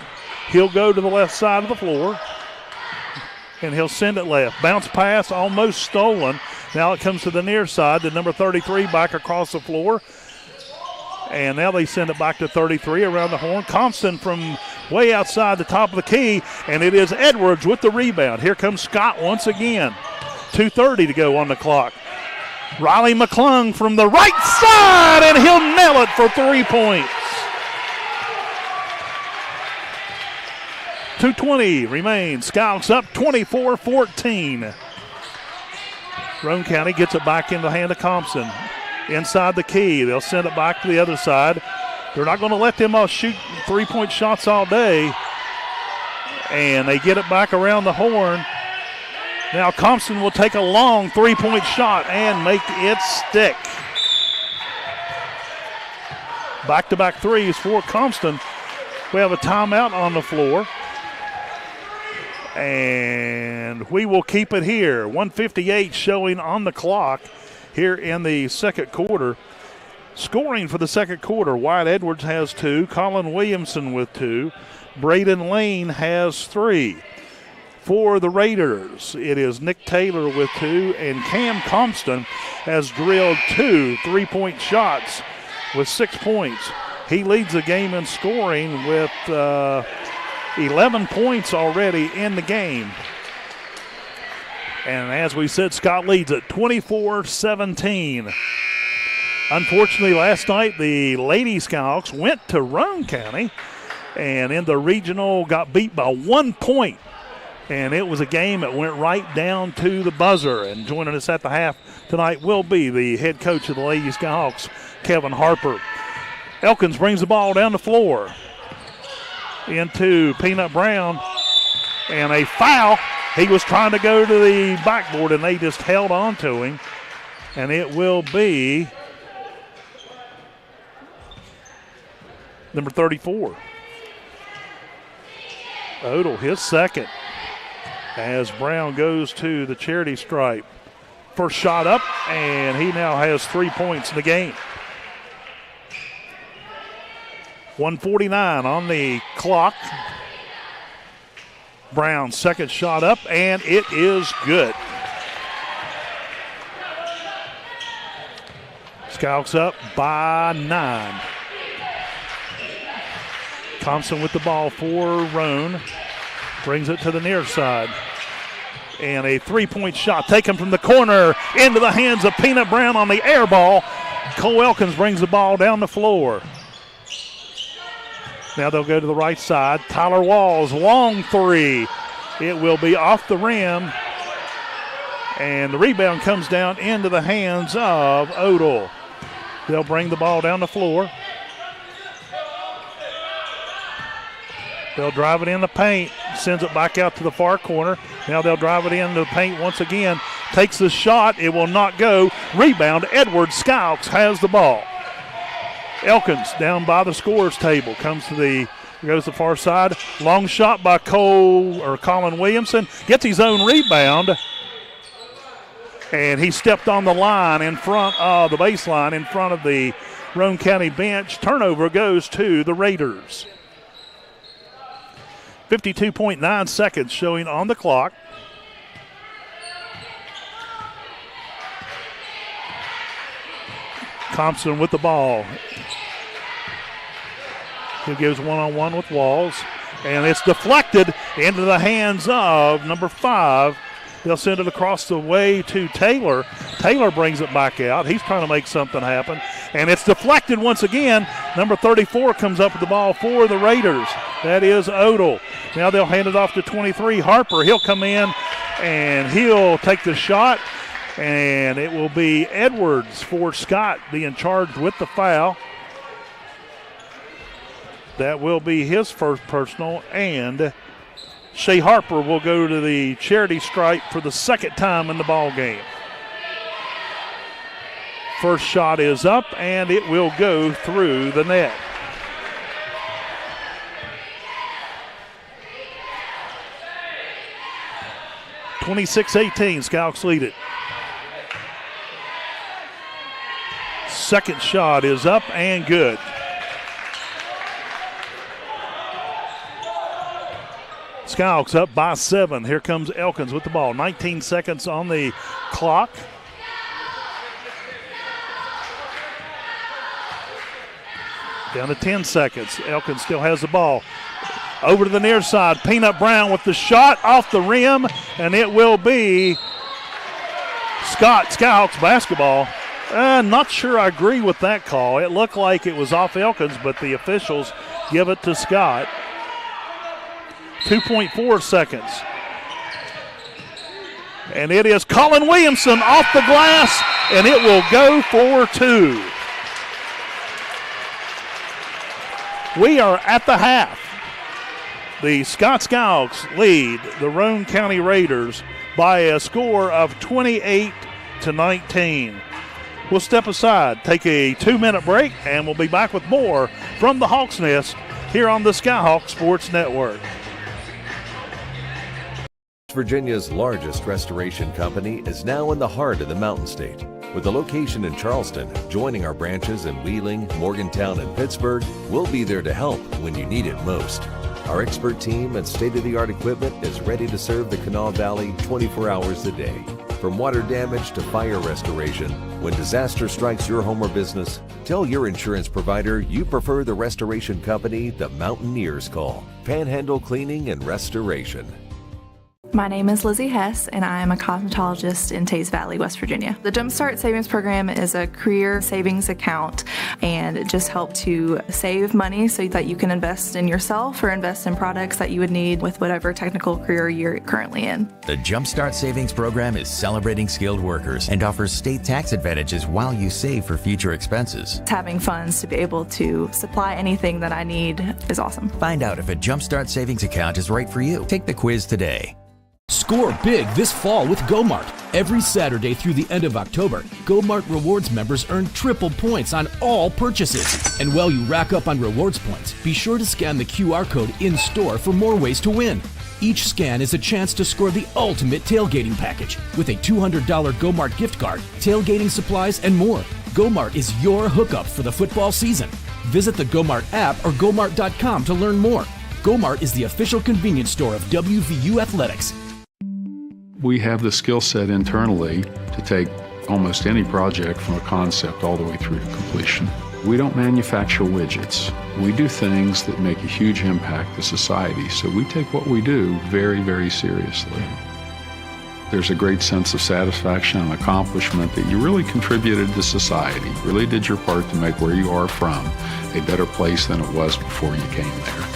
He'll go to the left side of the floor, and he'll send it left. Bounce pass almost stolen. Now it comes to the near side to number 33 back across the floor. And now they send it back to 33 around the horn. Compton from way outside the top of the key, and it is Edwards with the rebound. Here comes Scott once again. 2:30 to go on the clock. Riley McClung from the right side, and he'll nail it for 3 points. 2:20 remains. Skyhawks up 24-14. Roane County gets it back in the hand of Compton. Inside the key. They'll send it back to the other side. They're not going to let them shoot three-point shots all day. And they get it back around the horn. Now Compton will take a long three-point shot and make it stick. Back-to-back threes for Compton. We have a timeout on the floor. And we will keep it here. 1:58 showing on the clock here in the second quarter. Scoring for the second quarter, Wyatt Edwards has 2, Colin Williamson with 2, Braden Lane has 3. For the Raiders, it is Nick Taylor with 2, and Cam Compton has drilled 2 3-point shots with 6 points. He leads the game in scoring with 11 points already in the game. And as we said, Scott leads at 24-17. Unfortunately, last night the Lady Skyhawks went to Roane County and in the regional got beat by 1 point. And it was a game that went right down to the buzzer. And joining us at the half tonight will be the head coach of the Lady Skyhawks, Kevin Harper. Elkins brings the ball down the floor into Peanut Brown, and a foul. He was trying to go to the backboard, and they just held on to him. And it will be number 34. Odell, his second, as Brown goes to the charity stripe. First shot up, and he now has 3 points in the game. 1:49 on the clock. Brown's second shot up, and it is good. Skyhawks up by 9. Thompson with the ball for Roane. Brings it to the near side. And a three-point shot taken from the corner into the hands of Peanut Brown on the air ball. Cole Elkins brings the ball down the floor. Now they'll go to the right side. Tyler Walls, long three. It will be off the rim. And the rebound comes down into the hands of Odell. They'll bring the ball down the floor. They'll drive it in the paint, sends it back out to the far corner. Now they'll drive it into the paint once again. Takes the shot. It will not go. Rebound. Edwards. Skyhawks has the ball. Elkins down by the scorer's table. Goes to the far side. Long shot by Colin Williamson. Gets his own rebound. And he stepped on the line in front of the baseline, in front of the Roane County bench. Turnover goes to the Raiders. 52.9 seconds showing on the clock. Thompson with the ball. He goes one-on-one with Walls. And it's deflected into the hands of number 5. They'll send it across the way to Taylor. Taylor brings it back out. He's trying to make something happen. And it's deflected once again. Number 34 comes up with the ball for the Raiders. That is Odell. Now they'll hand it off to 23, Harper. He'll come in and he'll take the shot. And it will be Edwards for Scott being charged with the foul. That will be his first personal. And Shea Harper will go to the charity stripe for the second time in the ball game. First shot is up, and it will go through the net. (26-18), Skyhawks lead it. Second shot is up and good. Skyhawks up by 7. Here comes Elkins with the ball. 19 seconds on the clock. Down to 10 seconds. Elkins still has the ball. Over to the near side. Peanut Brown with the shot off the rim, and it will be Scott. Skyhawks basketball. Not sure I agree with that call. It looked like it was off Elkins, but the officials give it to Scott. 2.4 seconds. And it is Colin Williamson off the glass, and it will go for 2. We are at the half. The Scott Skyhawks lead the Roane County Raiders by a score of 28-19. We'll step aside, take a 2-minute break, and we'll be back with more from the Hawks Nest here on the Skyhawk Sports Network. Virginia's largest restoration company is now in the heart of the Mountain State. With a location in Charleston, joining our branches in Wheeling, Morgantown, and Pittsburgh, we'll be there to help when you need it most. Our expert team and state-of-the-art equipment is ready to serve the Kanawha Valley 24 hours a day. From water damage to fire restoration, when disaster strikes your home or business, tell your insurance provider you prefer the restoration company the Mountaineers call. Panhandle Cleaning and Restoration. My name is Lizzie Hess, and I am a cosmetologist in Teays Valley, West Virginia. The Jumpstart Savings Program is a career savings account, and it just helps to save money so that you can invest in yourself or invest in products that you would need with whatever technical career you're currently in. The Jumpstart Savings Program is celebrating skilled workers and offers state tax advantages while you save for future expenses. Having funds to be able to supply anything that I need is awesome. Find out if a Jumpstart Savings account is right for you. Take the quiz today. Score big this fall with GoMart. Every Saturday through the end of October, GoMart Rewards members earn triple points on all purchases. And while you rack up on rewards points, be sure to scan the QR code in-store for more ways to win. Each scan is a chance to score the ultimate tailgating package with a $200 GoMart gift card, tailgating supplies, and more. GoMart is your hookup for the football season. Visit the GoMart app or GoMart.com to learn more. GoMart is the official convenience store of WVU Athletics. We have the skill set internally to take almost any project from a concept all the way through to completion. We don't manufacture widgets. We do things that make a huge impact to society, so we take what we do very, very seriously. There's a great sense of satisfaction and accomplishment that you really contributed to society, really did your part to make where you are from a better place than it was before you came there.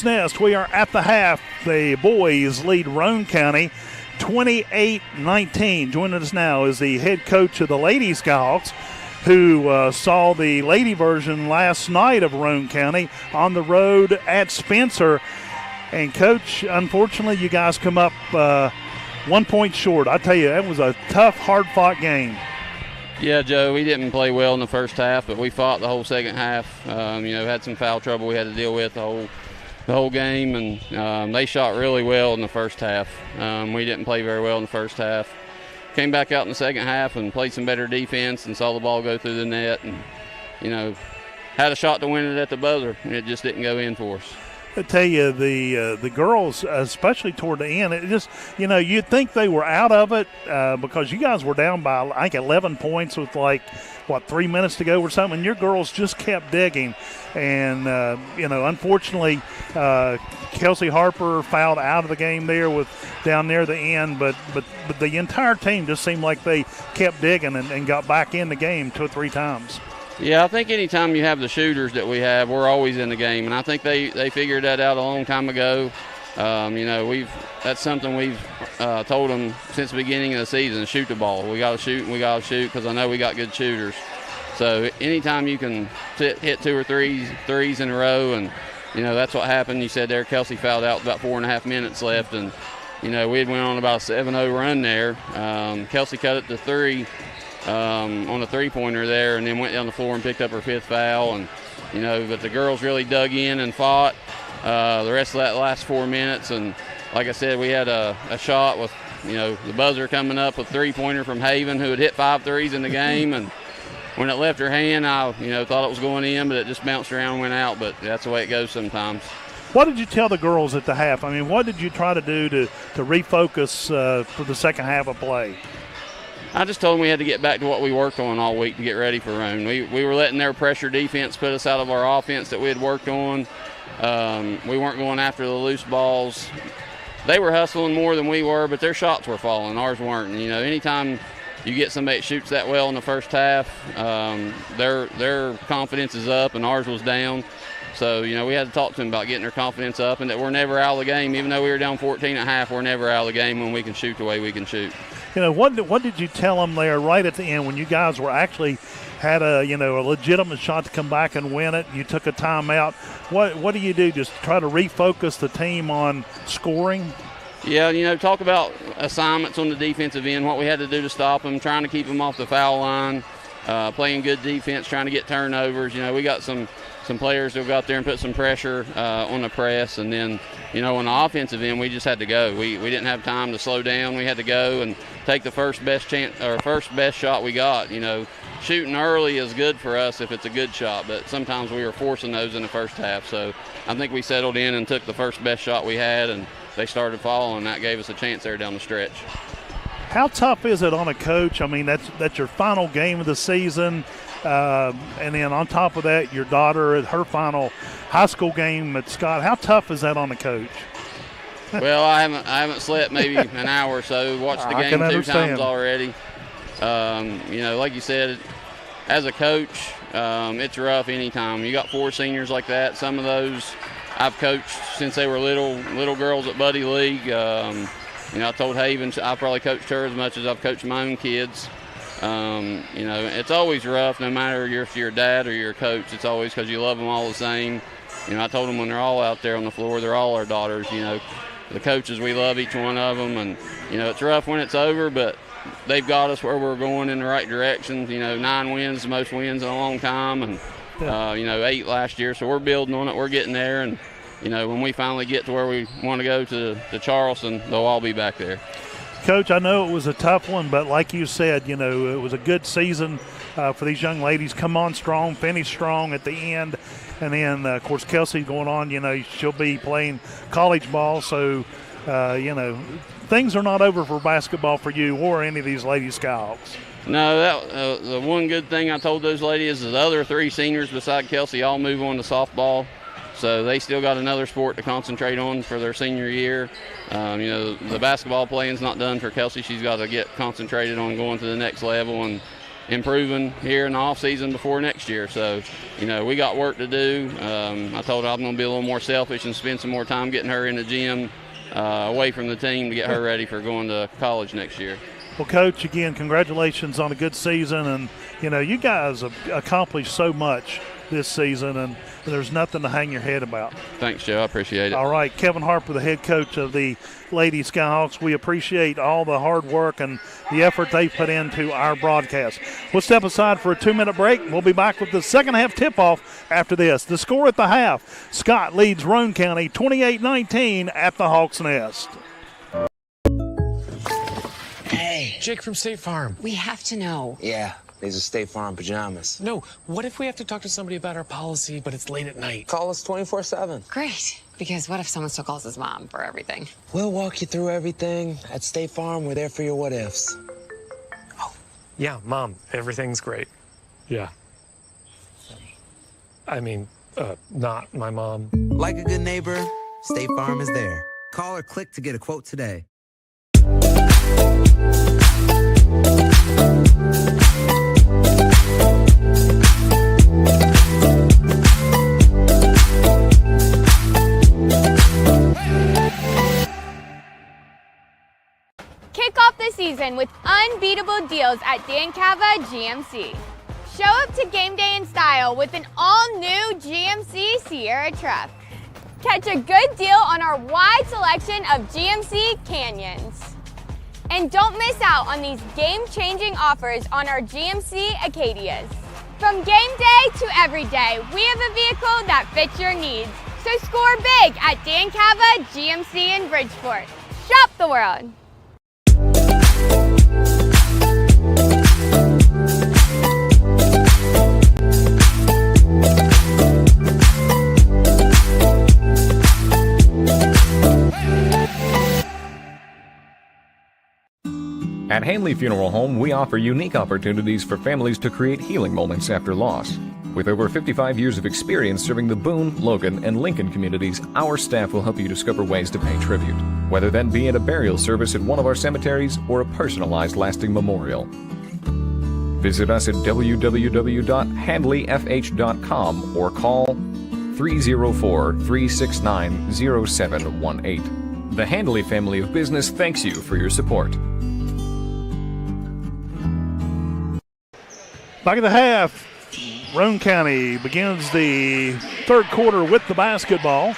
Nest, we are at the half. The boys lead Roane County 28-19. Joining us now is the head coach of the Lady Skyhawks, who saw the lady version last night of Roane County on the road at Spencer. And, Coach, unfortunately, you guys come up 1 point short. I tell you, that was a tough, hard-fought game. Yeah, Joe, we didn't play well in the first half, but we fought the whole second half. Had some foul trouble we had to deal with the whole game, and they shot really well in the first half. We didn't play very well in the first half. Came back out in the second half and played some better defense and saw the ball go through the net, and had a shot to win it at the buzzer, and it just didn't go in for us. I tell you, the girls, especially toward the end, it just, you'd think they were out of it because you guys were down by, I think, 11 points with 3 minutes to go or something, and your girls just kept digging. And, unfortunately, Kelsey Harper fouled out of the game there down near the end, but the entire team just seemed like they kept digging and got back in the game 2 or 3 times. Yeah, I think anytime you have the shooters that we have, we're always in the game, and I think they figured that out a long time ago. That's something we've told them since the beginning of the season: shoot the ball. We got to shoot, and we got to shoot because I know we got good shooters. So anytime you can hit 2 or 3 threes in a row, and that's what happened. You said there, Kelsey fouled out with about 4.5 minutes left, and we had went on about a 7-0 run there. Kelsey cut it to 3. On a three-pointer there, and then went down the floor and picked up her 5th foul. And but the girls really dug in and fought the rest of that last 4 minutes. And like I said, we had a shot with the buzzer coming up with 3-pointer from Haven, who had hit 5 threes in the game. And when it left her hand, I thought it was going in, but it just bounced around and went out. But that's the way it goes sometimes. What did you tell the girls at the half? I mean, what did you try to do to refocus for the second half of play? I just told them we had to get back to what we worked on all week to get ready for Roane. We were letting their pressure defense put us out of our offense that we had worked on. We weren't going after the loose balls. They were hustling more than we were, but their shots were falling. Ours weren't. And, anytime you get somebody that shoots that well in the first half, their confidence is up, and ours was down. So, we had to talk to them about getting their confidence up and that we're never out of the game. Even though we were down 14 at half, we're never out of the game when we can shoot the way we can shoot. What did you tell them there right at the end when you guys were actually had a legitimate shot to come back and win it? You took a timeout. What do you do? Just try to refocus the team on scoring? Yeah, talk about assignments on the defensive end, what we had to do to stop them, trying to keep them off the foul line, playing good defense, trying to get turnovers. We got some players that will go out there and put some pressure on the press, and then on the offensive end we just had to go. We didn't have time to slow down. We had to go and take the first best shot we got. Shooting early is good for us if it's a good shot, but sometimes we were forcing those in the first half. So I think we settled in and took the first best shot we had, and they started falling, and that gave us a chance there down the stretch. How tough is it on a coach? I mean, that's your final game of the season. And then on top of that, your daughter at her final high school game at Scott. How tough is that on the coach? Well, I haven't slept maybe an hour or so. Watched the game 2 times already. Like you said, as a coach, it's rough anytime. You got 4 seniors like that. Some of those I've coached since they were little girls at Buddy League. I told Haven I probably coached her as much as I've coached my own kids. It's always rough no matter if you're a dad or you're a coach. It's always because you love them all the same. I told them when they're all out there on the floor, they're all our daughters. The coaches, we love each one of them. And, it's rough when it's over, but they've got us where we're going in the right direction. 9 wins, the most wins in a long time, and, 8 last year. So we're building on it. We're getting there. And, when we finally get to where we want to go to Charleston, they'll all be back there. Coach, I know it was a tough one, but like you said, it was a good season for these young ladies. Come on strong, finish strong at the end. And then, of course, Kelsey going on, she'll be playing college ball. So, things are not over for basketball for you or any of these Lady Skyhawks. No, the one good thing I told those ladies is the other 3 seniors beside Kelsey all move on to softball. So they still got another sport to concentrate on for their senior year. The basketball playing's not done for Kelsey. She's got to get concentrated on going to the next level and improving here in the off season before next year. So, we got work to do. I told her I'm going to be a little more selfish and spend some more time getting her in the gym away from the team to get her ready for going to college next year. Well, Coach, again, congratulations on a good season. And, you guys have accomplished so much this season, and there's nothing to hang your head about. Thanks, Joe. I appreciate it. All right, Kevin Harper, the head coach of the Lady Skyhawks. We appreciate all the hard work and the effort they put into our broadcast. We'll step aside for a 2-minute break. We'll be back with the second half tip-off after this. The score at the half, Scott leads Roane County 28-19 at the Hawks Nest. Hey. Jake from State Farm. We have to know. Yeah, these are State Farm pajamas. No, what if we have to talk to somebody about our policy, but it's late at night? Call us 24/7. Great, because what if someone still calls his mom for everything? We'll walk you through everything. At State Farm, we're there for your what ifs. Oh, yeah, Mom, everything's great. Yeah. I mean, not my mom. Like a good neighbor, State Farm is there. Call or click to get a quote today. Kick off the season with unbeatable deals at Dan Cava GMC. Show up to game day in style with an all-new GMC Sierra truck. Catch a good deal on our wide selection of GMC Canyons. And don't miss out on these game-changing offers on our GMC Acadias. From game day to every day, we have a vehicle that fits your needs. So score big at Dan Cava GMC in Bridgeport. Shop the world. At Hanley Funeral Home, we offer unique opportunities for families to create healing moments after loss. With over 55 years of experience serving the Boone, Logan, and Lincoln communities, our staff will help you discover ways to pay tribute, whether that be at a burial service at one of our cemeteries or a personalized lasting memorial. Visit us at www.handleyfh.com or call 304-369-0718. The Handley family of business thanks you for your support. Back at the half, Roane County begins the third quarter with the basketball.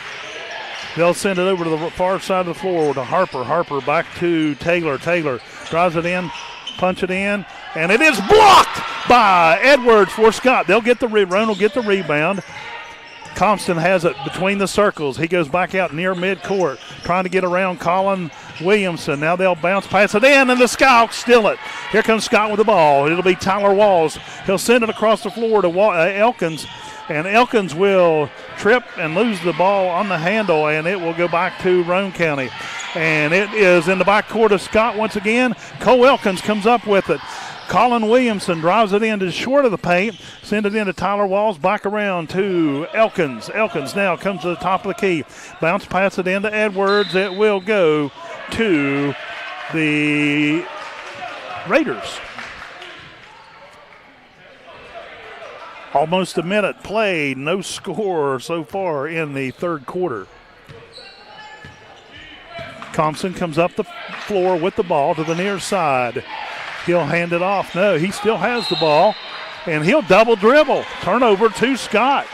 They'll send it over to the far side of the floor to Harper. Harper back to Taylor. Taylor drives it in, punch it in, and it is blocked by Edwards for Scott. They'll get the Roane will get the rebound. Compton has it between the circles. He goes back out near midcourt, trying to get around Colin Williamson. Now they'll bounce, pass it in, and the Skyhawks steal it. Here comes Scott with the ball. It'll be Tyler Walls. He'll send it across the floor to Elkins, and Elkins will trip and lose the ball on the handle, and it will go back to Roane County. And it is in the backcourt of Scott once again. Cole Elkins comes up with it. Colin Williamson drives it in to short of the paint, send it into Tyler Walls, back around to Elkins. Elkins now comes to the top of the key. Bounce pass it into Edwards. It will go to the Raiders. Almost a minute played, no score so far in the third quarter. Thompson comes up the floor with the ball to the near side. He'll hand it off. No, he still has the ball, and he'll double dribble. Turnover to Scott.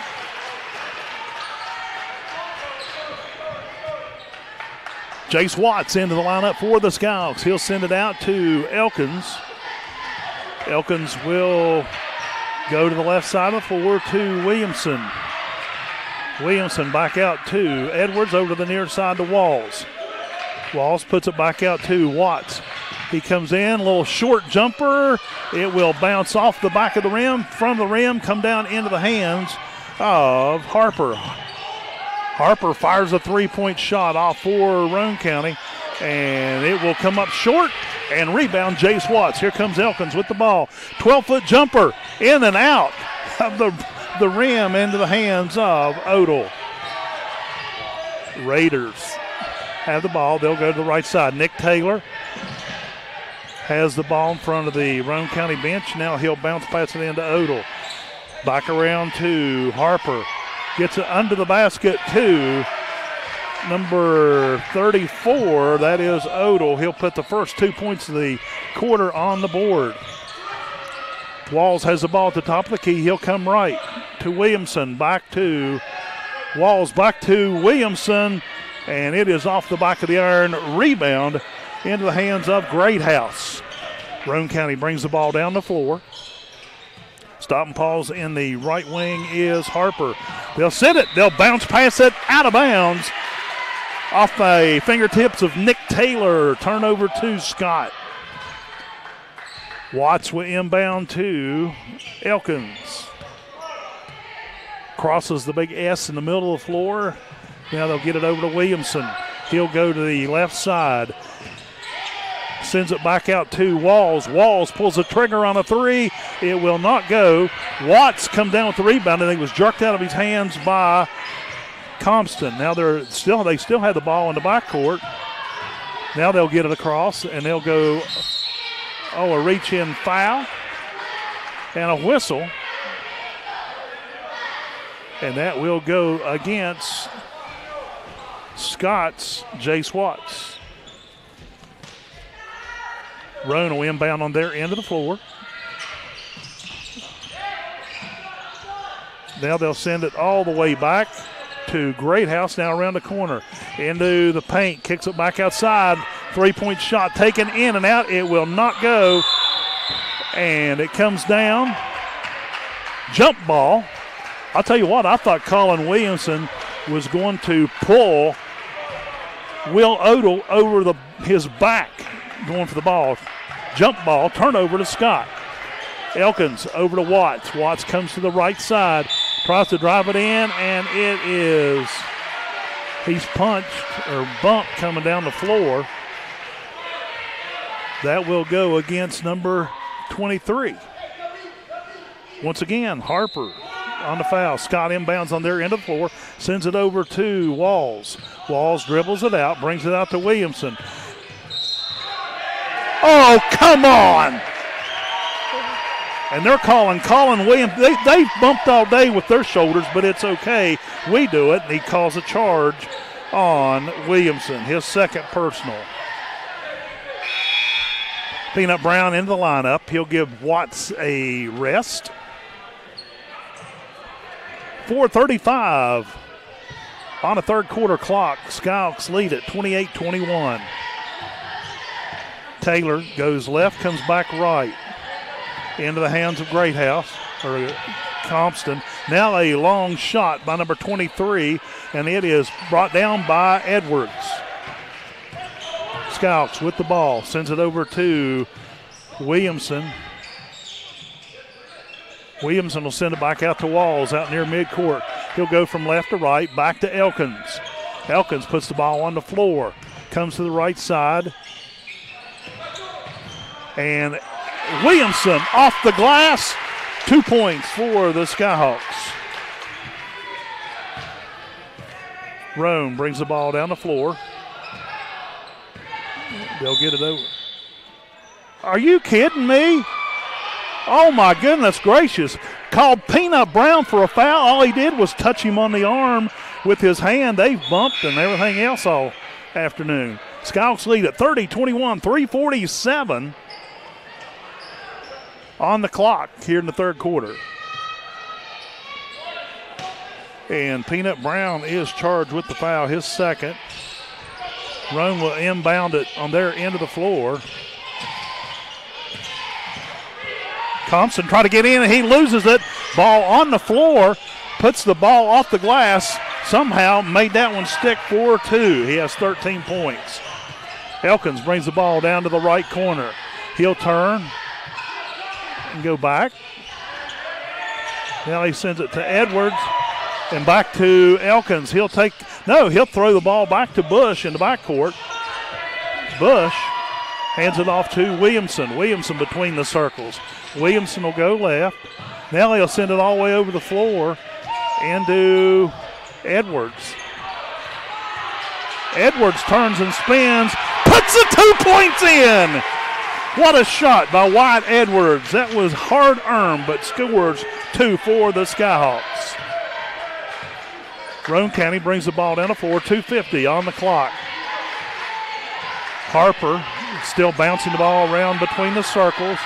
Jace Watts into the lineup for the Skyhawks. He'll send it out to Elkins. Elkins will go to the left side of the floor to Williamson. Williamson back out to Edwards, over to the near side to Walls. Walls puts it back out to Watts. He comes in, a little short jumper. It will bounce off the back of the rim, from the rim, come down into the hands of Harper. Harper fires a three-point shot off for Roane County, and it will come up short, and rebound Jace Watts. Here comes Elkins with the ball. 12-foot jumper in and out of the rim into the hands of Odell. Raiders have the ball. They'll go to the right side. Nick Taylor has the ball in front of the Roane County bench. Now he'll bounce pass it into Odell. Back around to Harper. Gets it under the basket to number 34. That is Odell. He'll put the first 2 points of the quarter on the board. Walls has the ball at the top of the key. He'll come right to Williamson. Back to Walls. Back to Williamson. And it is off the back of the iron. Rebound into the hands of Greathouse. Roane County brings the ball down the floor. Stop and pause in the right wing is Harper. They'll send it. They'll bounce pass it out of bounds off the fingertips of Nick Taylor. Turnover to Scott. Watts will inbound to Elkins. Crosses the big S in the middle of the floor. Now they'll get it over to Williamson. He'll go to the left side. Sends it back out to Walls. Walls pulls the trigger on a three. It will not go. Watts come down with the rebound, and he was jerked out of his hands by Compton. Now they still have the ball in the backcourt. Now they'll get it across, and they'll go, a reach-in foul and a whistle. And that will go against Scott's Jace Watts. Roane will inbound on their end of the floor. Now they'll send it all the way back to Greathouse, now around the corner. Into the paint, kicks it back outside. Three-point shot taken in and out. It will not go. And it comes down. Jump ball. I'll tell you what, I thought Colin Williamson was going to pull Will Odell over his back going for the ball. Jump ball, turnover to Scott. Elkins over to Watts. Watts comes to the right side, tries to drive it in, and he's punched or bumped coming down the floor. That will go against number 23. Once again, Harper on the foul. Scott inbounds on their end of the floor, sends it over to Walls. Walls dribbles it out, brings it out to Williamson. Oh, come on! And they're calling Colin Williams. They've bumped all day with their shoulders, but it's okay. We do it, and he calls a charge on Williamson, his second personal. Peanut Brown into the lineup. He'll give Watts a rest. 4:35 on the third quarter clock. Skyhawks lead at 28-21. Taylor goes left, comes back right. Into the hands of Greathouse, or Compton. Now a long shot by number 23, and it is brought down by Edwards. Skyhawks with the ball, sends it over to Williamson. Williamson will send it back out to Walls out near midcourt. He'll go from left to right, back to Elkins. Elkins puts the ball on the floor, comes to the right side. And Williamson off the glass. 2 points for the Skyhawks. Roane brings the ball down the floor. They'll get it over. Are you kidding me? Oh, my goodness gracious. Called Peanut Brown for a foul. All he did was touch him on the arm with his hand. They've bumped and everything else all afternoon. Skyhawks lead at 30-21, 3:47 on the clock here in the third quarter. And Peanut Brown is charged with the foul, his second. Roane will inbound it on their end of the floor. Compton trying to get in, and he loses it. Ball on the floor, puts the ball off the glass, somehow made that one stick for two. He has 13 points. Elkins brings the ball down to the right corner. He'll turn and go back. Now he sends it to Edwards. And back to Elkins. He'll throw the ball back to Bush in the backcourt. Bush hands it off to Williamson. Williamson between the circles. Williamson will go left. Now he'll send it all the way over the floor into Edwards. Edwards turns and spins, puts the 2 points in. What a shot by Wyatt Edwards. That was hard-earned, but scores 2 for the Skyhawks. Roane County brings the ball down the floor, 2:50 on the clock. Harper still bouncing the ball around between the circles.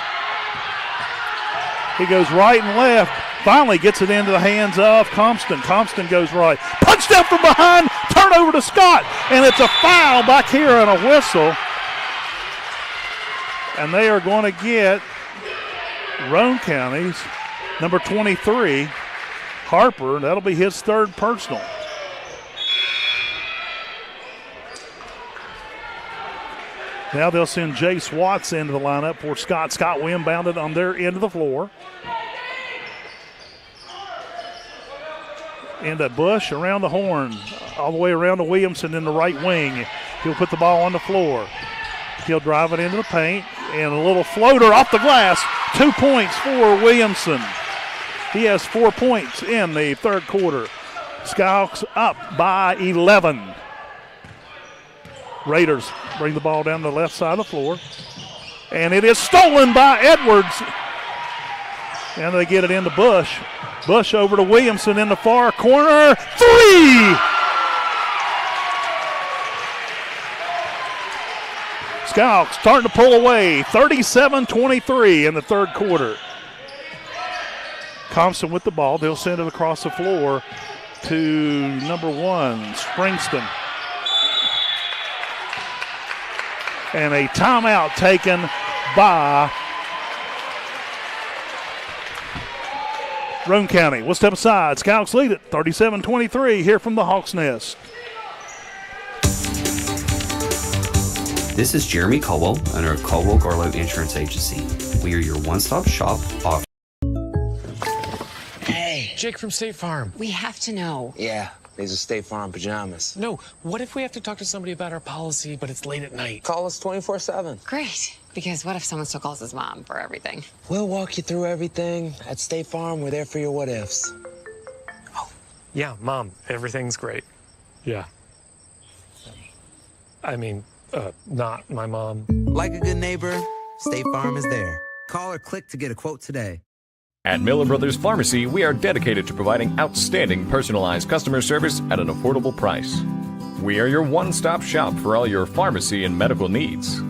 He goes right and left. Finally gets it into the hands of Compton. Compton goes right. Punched out from behind. Turnover to Scott. And it's a foul back here and a whistle. And they are going to get Roane County's number 23, Harper. That'll be his third personal. Now they'll send Jace Watts into the lineup for Scott. Scott will inbound it on their end of the floor. Into Bush around the horn, all the way around to Williamson in the right wing. He'll put the ball on the floor. He'll drive it into the paint, and a little floater off the glass. 2 points for Williamson. He has 4 points in the third quarter. Skyhawks up by 11. Raiders bring the ball down the left side of the floor. And it is stolen by Edwards. And they get it into Bush. Bush over to Williamson in the far corner. 3! Skyhawks starting to pull away. 37-23 in the third quarter. Compton with the ball. They'll send it across the floor to number 1, Springston. And a timeout taken by Roane County. We'll step aside. Skyhawks lead it 37-23 here from the Hawks Nest. This is Jeremy Caldwell, owner of Caldwell Garlow Insurance Agency. We are your one-stop shop. Hey, Jake from State Farm. We have to know. Yeah, these are State Farm pajamas. No, what if we have to talk to somebody about our policy, but it's late at night? Call us 24/7. Great. Because what if someone still calls his mom for everything? We'll walk you through everything. At State Farm, we're there for your what-ifs. Oh, yeah, Mom, everything's great. Yeah. I mean, not my mom. Like a good neighbor, State Farm is there. Call or click to get a quote today. At Miller Brothers Pharmacy, we are dedicated to providing outstanding personalized customer service at an affordable price. We are your one-stop shop for all your pharmacy and medical needs.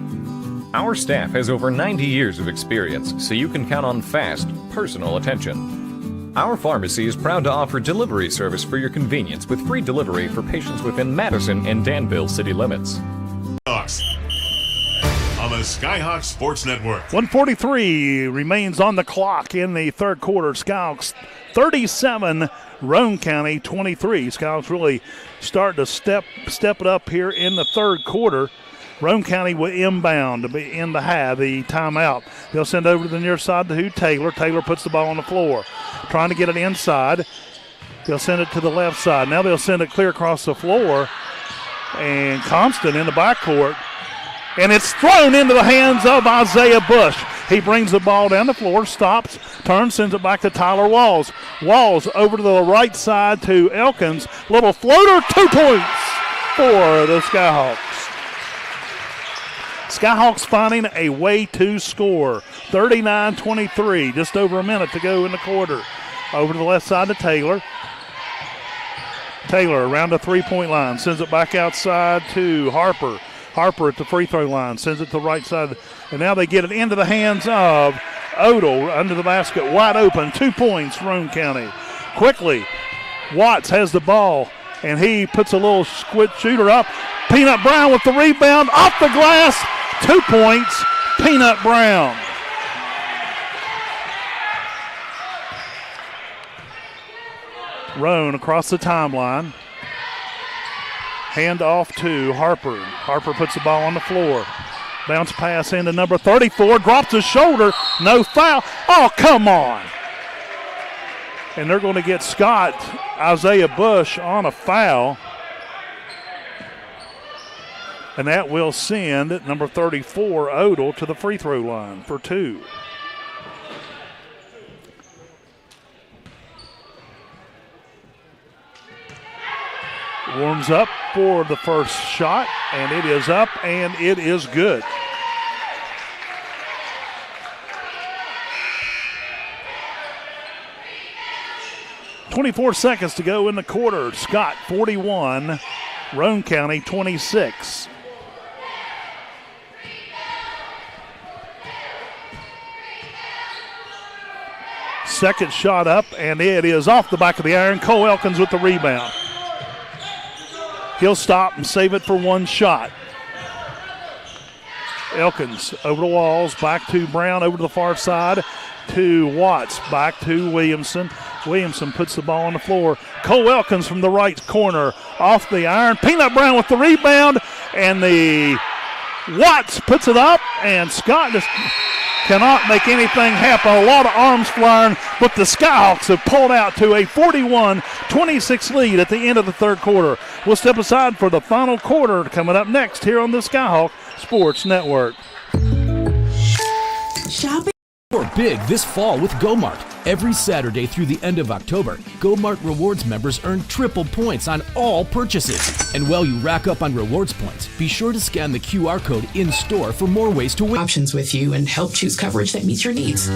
Our staff has over 90 years of experience, so you can count on fast, personal attention. Our pharmacy is proud to offer delivery service for your convenience with free delivery for patients within Madison and Danville city limits. On the Skyhawks Sports Network. 1:43 remains on the clock in the third quarter. Skyhawks 37, Roane County 23. Skyhawks really start to step it up here in the third quarter. Roane County will inbound to be in the timeout. They'll send over to the near side to Taylor. Taylor puts the ball on the floor, trying to get it inside. They'll send it to the left side. Now they'll send it clear across the floor. And Compton in the backcourt. And it's thrown into the hands of Isaiah Bush. He brings the ball down the floor, stops, turns, sends it back to Tyler Walls. Walls over to the right side to Elkins. Little floater, 2 points for the Skyhawks. Skyhawks finding a way to score. 39-23, just over a minute to go in the quarter. Over to the left side to Taylor. Taylor around the three-point line, sends it back outside to Harper. Harper at the free throw line, sends it to the right side. And now they get it into the hands of Odell under the basket, wide open. 2 points, Roane County. Quickly, Watts has the ball, and he puts a little squid shooter up. Peanut Brown with the rebound, off the glass. 2 points, Peanut Brown. Roane across the timeline. Hand off to Harper. Harper puts the ball on the floor. Bounce pass into number 34. Drops his shoulder. No foul. Oh, come on. And they're going to get Scott Isaiah Bush on a foul. And that will send number 34, Odell, to the free throw line for 2. Warms up for the first shot, and it is up, and it is good. .24 seconds to go in the quarter. Scott 41, Roane County 26. Second shot up, and it is off the back of the iron. Cole Elkins with the rebound. He'll stop and save it for one shot. Elkins over the walls, back to Brown, over to the far side to Watts, back to Williamson. Williamson puts the ball on the floor. Cole Elkins from the right corner, off the iron. Peanut Brown with the rebound, and the Watts puts it up, and Scott just cannot make anything happen. A lot of arms flying, but the Skyhawks have pulled out to a 41-26 lead at the end of the third quarter. We'll step aside for the final quarter coming up next here on the Skyhawk Sports Network. Shopping or big this fall with GoMart. Every Saturday through the end of October, GoMart Rewards members earn triple points on all purchases. And while you rack up on rewards points, be sure to scan the QR code in-store for more ways to win. Options with you and help choose coverage that meets your needs.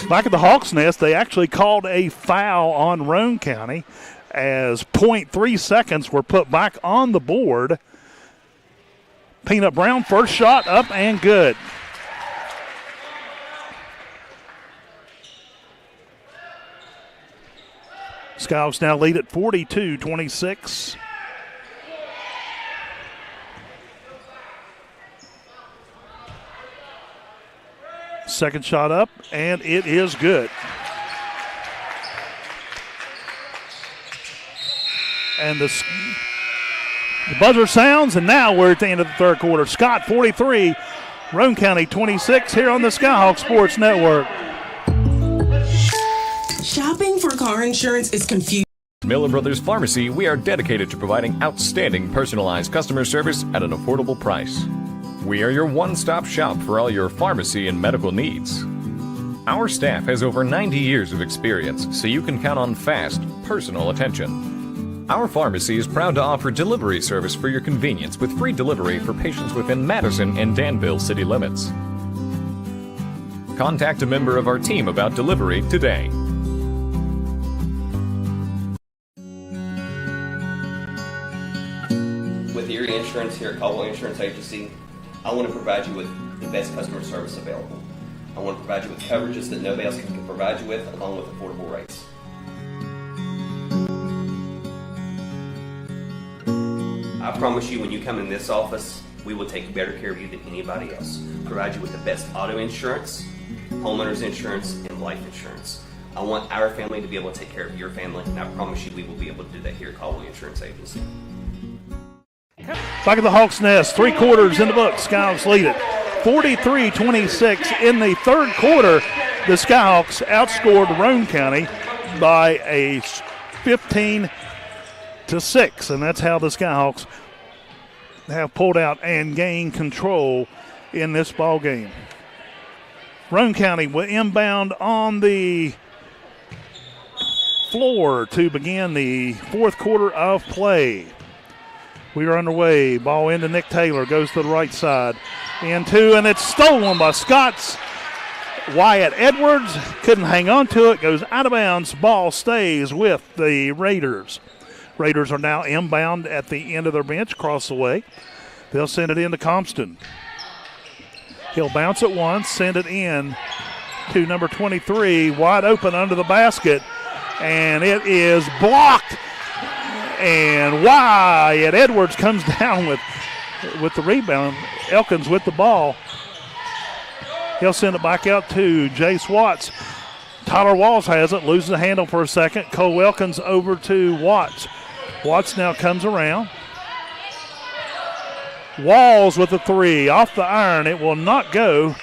Back at the Hawks' Nest, they actually called a foul on Roane County as 0.3 seconds were put back on the board. Peanut Brown, first shot up and good. Skyhawks now lead at 42-26. Second shot up, and it is good. And the buzzer sounds, and now we're at the end of the third quarter. Scott 43, Roane County 26 here on the Skyhawk Sports Network. Shopping for car insurance is confusing. Miller Brothers Pharmacy, we are dedicated to providing outstanding personalized customer service at an affordable price. We are your one-stop shop for all your pharmacy and medical needs. Our staff has over 90 years of experience, so you can count on fast, personal attention. Our pharmacy is proud to offer delivery service for your convenience with free delivery for patients within Madison and Danville city limits. Contact a member of our team about delivery today. With Erie Insurance here at Caldwell Insurance Agency, I want to provide you with the best customer service available. I want to provide you with coverages that nobody else can provide you with, along with affordable rates. I promise you, when you come in this office, we will take better care of you than anybody else. Provide you with the best auto insurance, homeowners insurance, and life insurance. I want our family to be able to take care of your family, and I promise you we will be able to do that here at Caldwell Insurance Agency. Back at the Hawks' Nest, 3 quarters in the book. Skyhawks lead it 43-26. In the third quarter, the Skyhawks outscored Roane County by a 15-6, and that's how the Skyhawks have pulled out and gained control in this ball game. Roane County will inbound on the floor to begin the fourth quarter of play. We are underway. Ball into Nick Taylor. Goes to the right side. Into, and it's stolen by Scott's Wyatt Edwards. Couldn't hang on to it. Goes out of bounds. Ball stays with the Raiders. Raiders are now inbound at the end of their bench, across the way. They'll send it in to Compston. He'll bounce it once, send it in to number 23, wide open under the basket, and it is blocked. And Wyatt Edwards comes down with the rebound. Elkins with the ball. He'll send it back out to Jace Watts. Tyler Walls has it, loses the handle for a second. Cole Elkins over to Watts. Watts now comes around. Walls with the 3, off the iron. It will not go.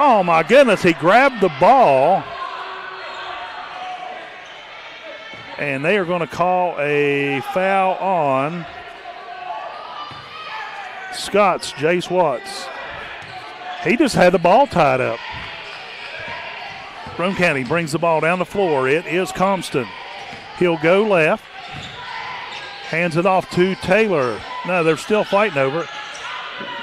Oh, my goodness. He grabbed the ball. And they are going to call a foul on Scott's Jace Watts. He just had the ball tied up. Roane County brings the ball down the floor. It is Compton. He'll go left. Hands it off to Taylor. No, they're still fighting over it.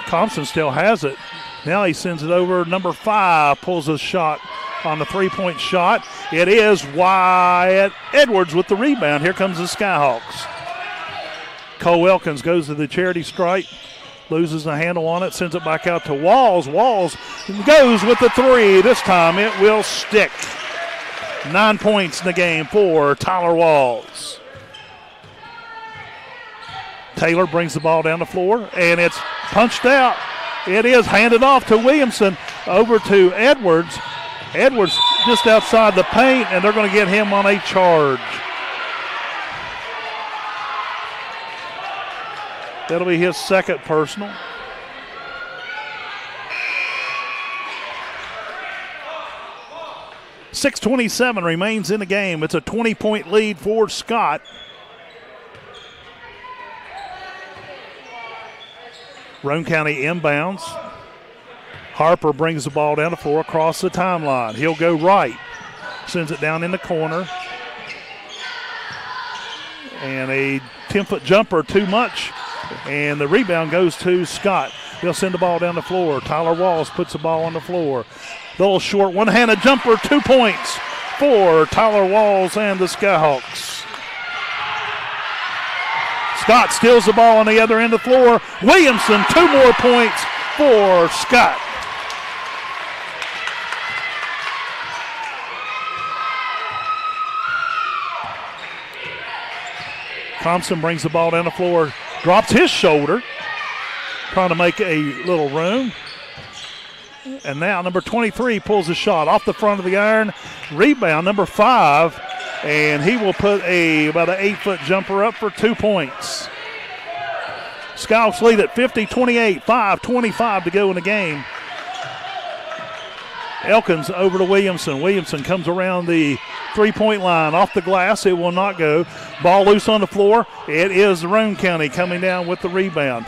Compton still has it. Now he sends it over. Number 5 pulls a shot on the three-point shot. It is Wyatt Edwards with the rebound. Here comes the Skyhawks. Cole Elkins goes to the charity stripe, loses the handle on it, sends it back out to Walls. Walls goes with the three. This time it will stick. 9 points in the game for Tyler Walls. Taylor brings the ball down the floor, and it's punched out. It is handed off to Williamson, over to Edwards. Edwards just outside the paint, and they're going to get him on a charge. That'll be his second personal. .627 remains in the game. It's a 20-point lead for Scott. Roane County inbounds. Harper brings the ball down the floor across the timeline. He'll go right. Sends it down in the corner. And a 10-foot jumper too much. And the rebound goes to Scott. They'll send the ball down the floor. Tyler Walls puts the ball on the floor. Little short one-handed jumper, 2 points for Tyler Walls and the Skyhawks. Scott steals the ball on the other end of the floor. Williamson, 2 more points for Scott. Thompson brings the ball down the floor, drops his shoulder, trying to make a little room. And now number 23 pulls a shot off the front of the iron. Rebound, number 5. And he will put about an 8-foot jumper up for 2 points. Skyhawks lead at 50-28, 5:25 to go in the game. Elkins over to Williamson. Williamson comes around the three-point line, off the glass. It will not go. Ball loose on the floor. It is Roane County coming down with the rebound.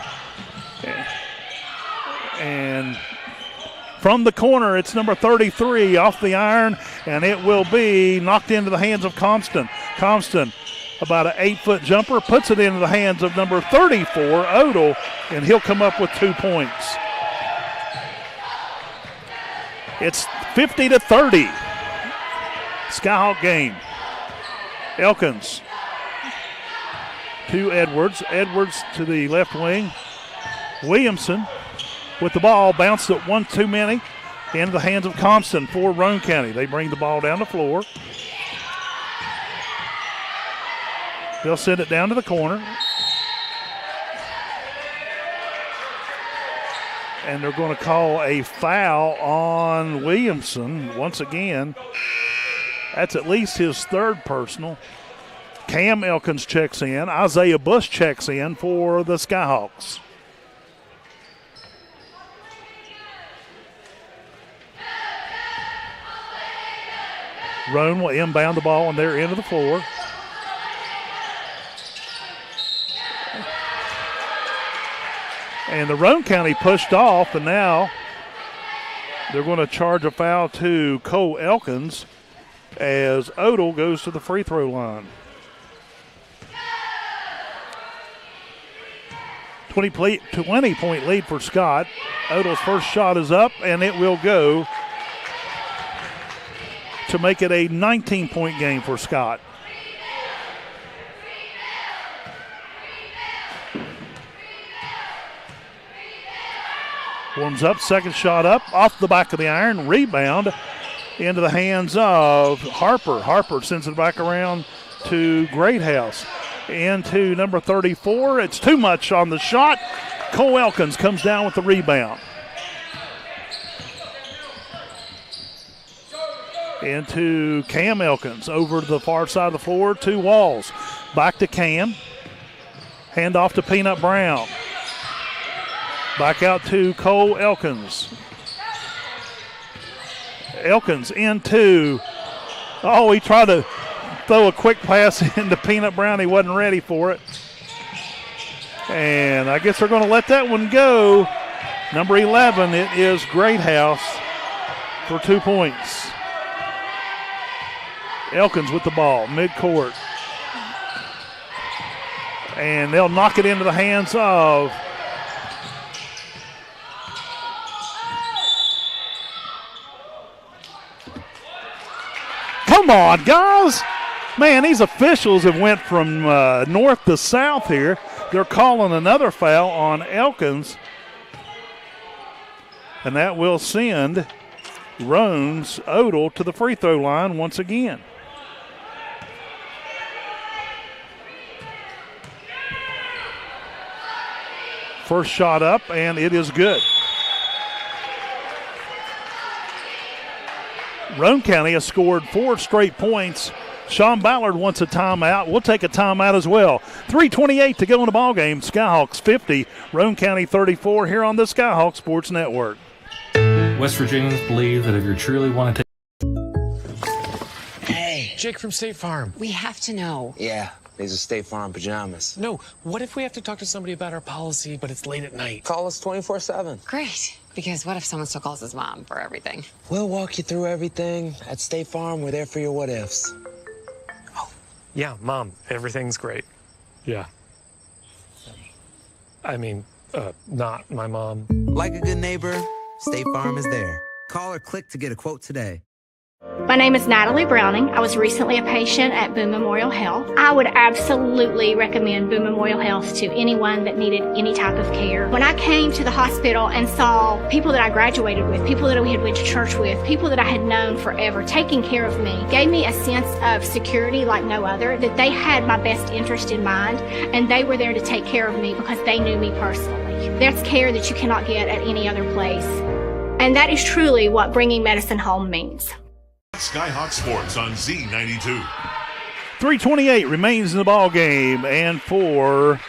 And from the corner, it's number 33 off the iron, and it will be knocked into the hands of Compton. Compton, about an 8-foot jumper, puts it into the hands of number 34, Odell, and he'll come up with 2 points. It's 50-30. Skyhawk game. Elkins to Edwards. Edwards to the left wing. Williamson with the ball, bounced it one too many, into the hands of Compton for Roane County. They bring the ball down the floor. They'll send it down to the corner. And they're going to call a foul on Williamson once again. That's at least his third personal. Cam Elkins checks in. Isaiah Bush checks in for the Skyhawks. Roane will inbound the ball on their end of the floor. And the Roane County pushed off, and now they're going to charge a foul to Cole Elkins as Odell goes to the free throw line. 20-point lead for Scott. Odell's first shot is up, and it will go to make it a 19-point game for Scott. Warms up, second shot up, off the back of the iron, rebound into the hands of Harper. Harper sends it back around to Greathouse. Into number 34, it's too much on the shot. Cole Elkins comes down with the rebound. Into Cam Elkins, over to the far side of the floor, 2 Walls. Back to Cam. Hand off to Peanut Brown. Back out to Cole Elkins. Elkins into, he tried to throw a quick pass into Peanut Brown. He wasn't ready for it. And I guess they're going to let that one go. Number 11, it is Greathouse for 2 points. Elkins with the ball, midcourt. And they'll knock it into the hands of come on, guys. Man, these officials have went from north to south here. They're calling another foul on Elkins. And that will send Roane's Odell to the free throw line once again. First shot up, and it is good. Roane County has scored 4 straight points. Sean Ballard wants a timeout. We'll take a timeout as well. 3:28 to go in the ballgame. Skyhawks 50, Roane County 34 here on the Skyhawks Sports Network. West Virginians believe that if you truly want to take... Hey, Jake from State Farm. We have to know. Yeah, these are State Farm pajamas. No, what if we have to talk to somebody about our policy, but it's late at night? Call us 24/7. Great. Because what if someone still calls his mom for everything? We'll walk you through everything. At State Farm, we're there for your what-ifs. Oh, yeah, Mom, everything's great. Yeah. I mean, not my mom. Like a good neighbor, State Farm is there. Call or click to get a quote today. My name is Natalie Browning. I was recently a patient at Boone Memorial Health. I would absolutely recommend Boone Memorial Health to anyone that needed any type of care. When I came to the hospital and saw people that I graduated with, people that we had went to church with, people that I had known forever taking care of me, gave me a sense of security like no other, that they had my best interest in mind, and they were there to take care of me because they knew me personally. That's care that you cannot get at any other place. And that is truly what bringing medicine home means. Skyhawk Sports on Z92. 3:28 remains in the ball game, and for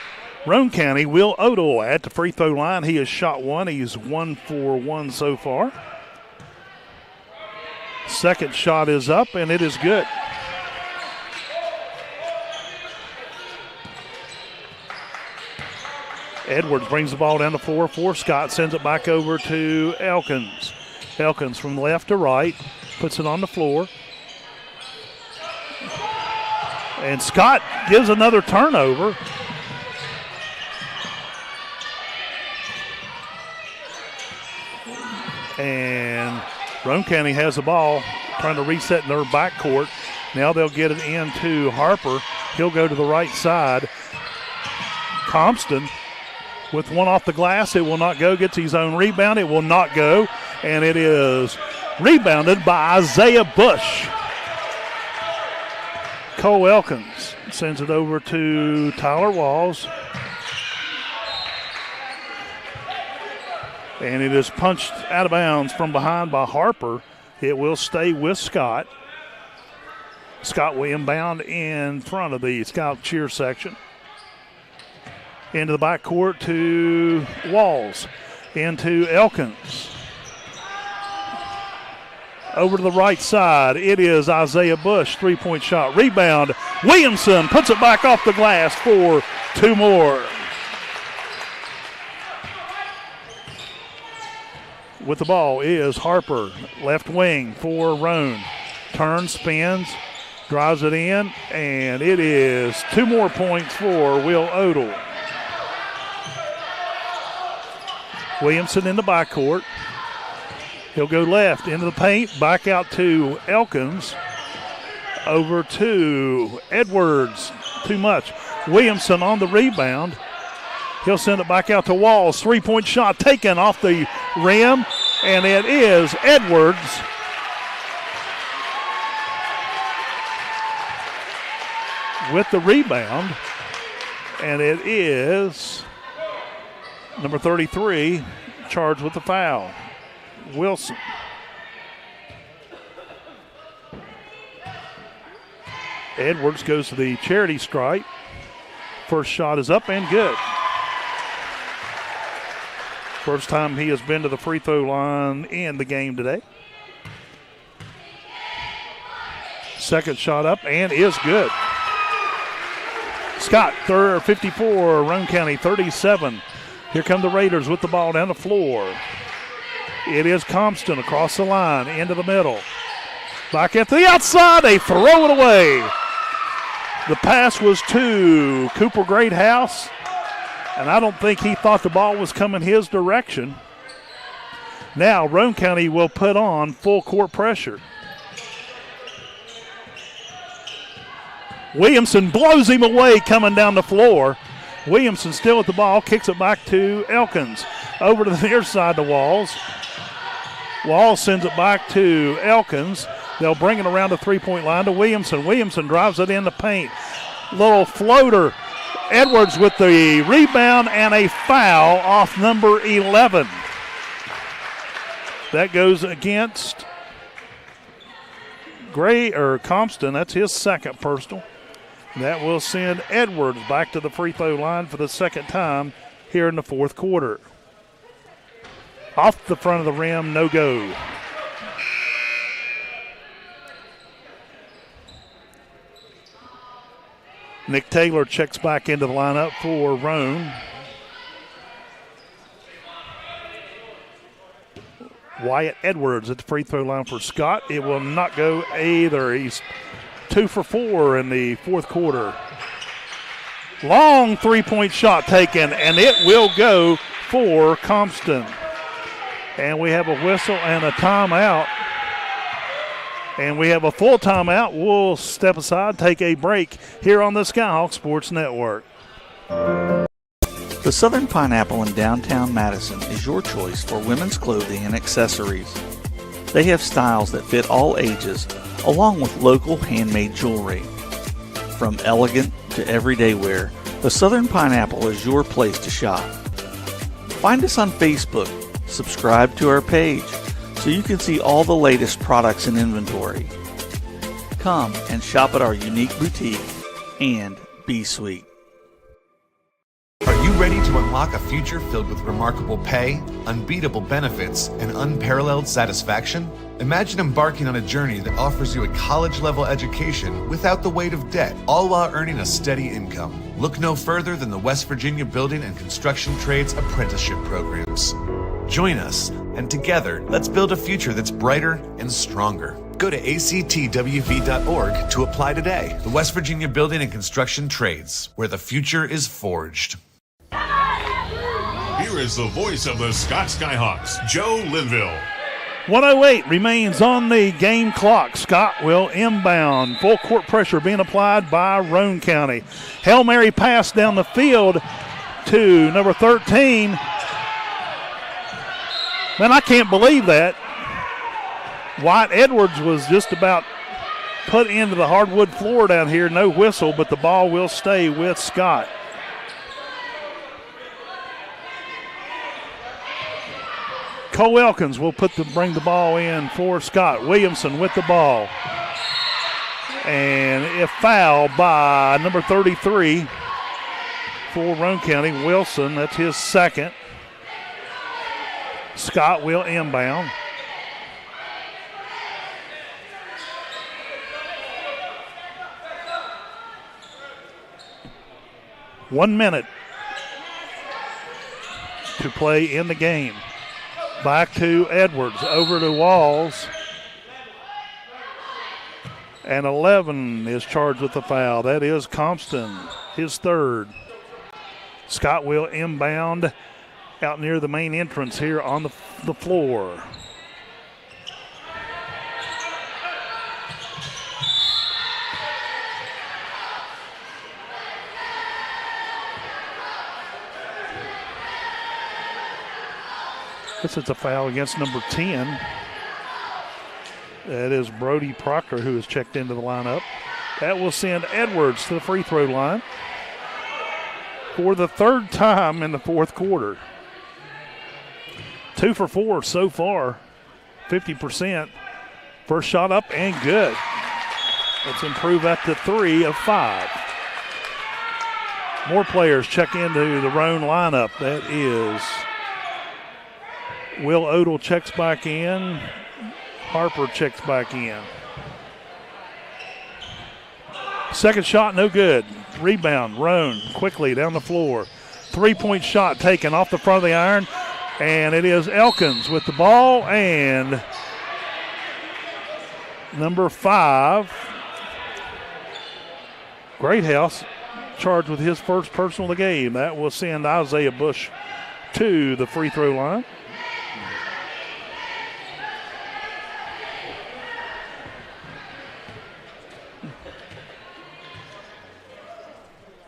Roane County, Will Odell at the free throw line. He has shot one. He's 1 for 1 so far. Second shot is up, and it is good. Edwards brings the ball down the floor for Scott, sends it back over to Elkins. Elkins from left to right, puts it on the floor. And Scott gives another turnover. And Roane County has the ball, trying to reset in their backcourt. Now they'll get it into Harper. He'll go to the right side. Compton with one off the glass. It will not go. Gets his own rebound. It will not go. And it is rebounded by Isaiah Bush. Cole Elkins sends it over to Tyler Walls. And it is punched out of bounds from behind by Harper. It will stay with Scott. Scott will inbound in front of the Scout cheer section. Into the backcourt to Walls. Into Elkins. Over to the right side, it is Isaiah Bush, three-point shot. Rebound, Williamson puts it back off the glass for two more. With the ball is Harper, left wing for Roane. Turns, spins, drives it in, and it is 2 more points for Will Odell. Williamson in the backcourt. He'll go left into the paint, back out to Elkins. Over to Edwards, too much. Williamson on the rebound. He'll send it back out to Walls. 3-point shot taken off the rim, and it is Edwards. With the rebound, and it is number 33 charged with the foul, Wilson. Edwards goes to the charity stripe. First shot is up and good. First time he has been to the free throw line in the game today. Second shot up and is good. Scott, 54, Roane County 37. Here come the Raiders with the ball down the floor. It is Compton across the line, into the middle. Back at the outside, they throw it away. The pass was to Cooper Greathouse, and I don't think he thought the ball was coming his direction. Now Roane County will put on full court pressure. Williamson blows him away coming down the floor. Williamson still with the ball, kicks it back to Elkins. Over to the near side to Walls. Walls sends it back to Elkins. They'll bring it around the three-point line to Williamson. Williamson drives it in the paint. Little floater. Edwards with the rebound and a foul off number 11. That goes against Compton. That's his second personal. That will send Edwards back to the free throw line for the second time here in the fourth quarter. Off the front of the rim, no go. Nick Taylor checks back into the lineup for Roane. Wyatt Edwards at the free throw line for Scott. It will not go either. He's 2 for 4 in the fourth quarter. Long three-point shot taken, and it will go for Compton. And we have a whistle and a timeout. And we have a full timeout. We'll step aside, take a break here on the Skyhawks Sports Network. The Southern Pineapple in downtown Madison is your choice for women's clothing and accessories. They have styles that fit all ages, along with local handmade jewelry. From elegant to everyday wear, the Southern Pineapple is your place to shop. Find us on Facebook, subscribe to our page, so you can see all the latest products and inventory. Come and shop at our unique boutique and be sweet. Are you ready to unlock a future filled with remarkable pay, unbeatable benefits, and unparalleled satisfaction? Imagine embarking on a journey that offers you a college-level education without the weight of debt, all while earning a steady income. Look no further than the West Virginia Building and Construction Trades Apprenticeship Programs. Join us, and together, let's build a future that's brighter and stronger. Go to actwv.org to apply today. The West Virginia Building and Construction Trades, where the future is forged. Here is the voice of the Scott Skyhawks, Joe Linville. 1:08 remains on the game clock. Scott will inbound. Full court pressure being applied by Roane County. Hail Mary pass down the field to number 13. Man, I can't believe that. Wyatt Edwards was just about put into the hardwood floor down here. No whistle, but the ball will stay with Scott. Cole Elkins will bring the ball in for Scott. Williamson with the ball. And a foul by number 33 for Roane County. Wilson, that's his second. Scott will inbound. One minute to play in the game. Back to Edwards, over to Walls. And 11 is charged with the foul. That is Compton, his third. Scott will inbound out near the main entrance here on the floor. This is a foul against number 10. That is Brody Proctor, who has checked into the lineup. That will send Edwards to the free throw line for the third time in the fourth quarter. 2 for 4 so far, 50%. First shot up and good. Let's improve that to 3 of 5. More players check into the Roane lineup. That is Will Odell checks back in. Harper checks back in. Second shot, no good. Rebound, Roane quickly down the floor. 3-point shot taken off the front of the iron, and it is Elkins with the ball, and number 5, Greathouse, charged with his first personal of the game. That will send Isaiah Bush to the free throw line.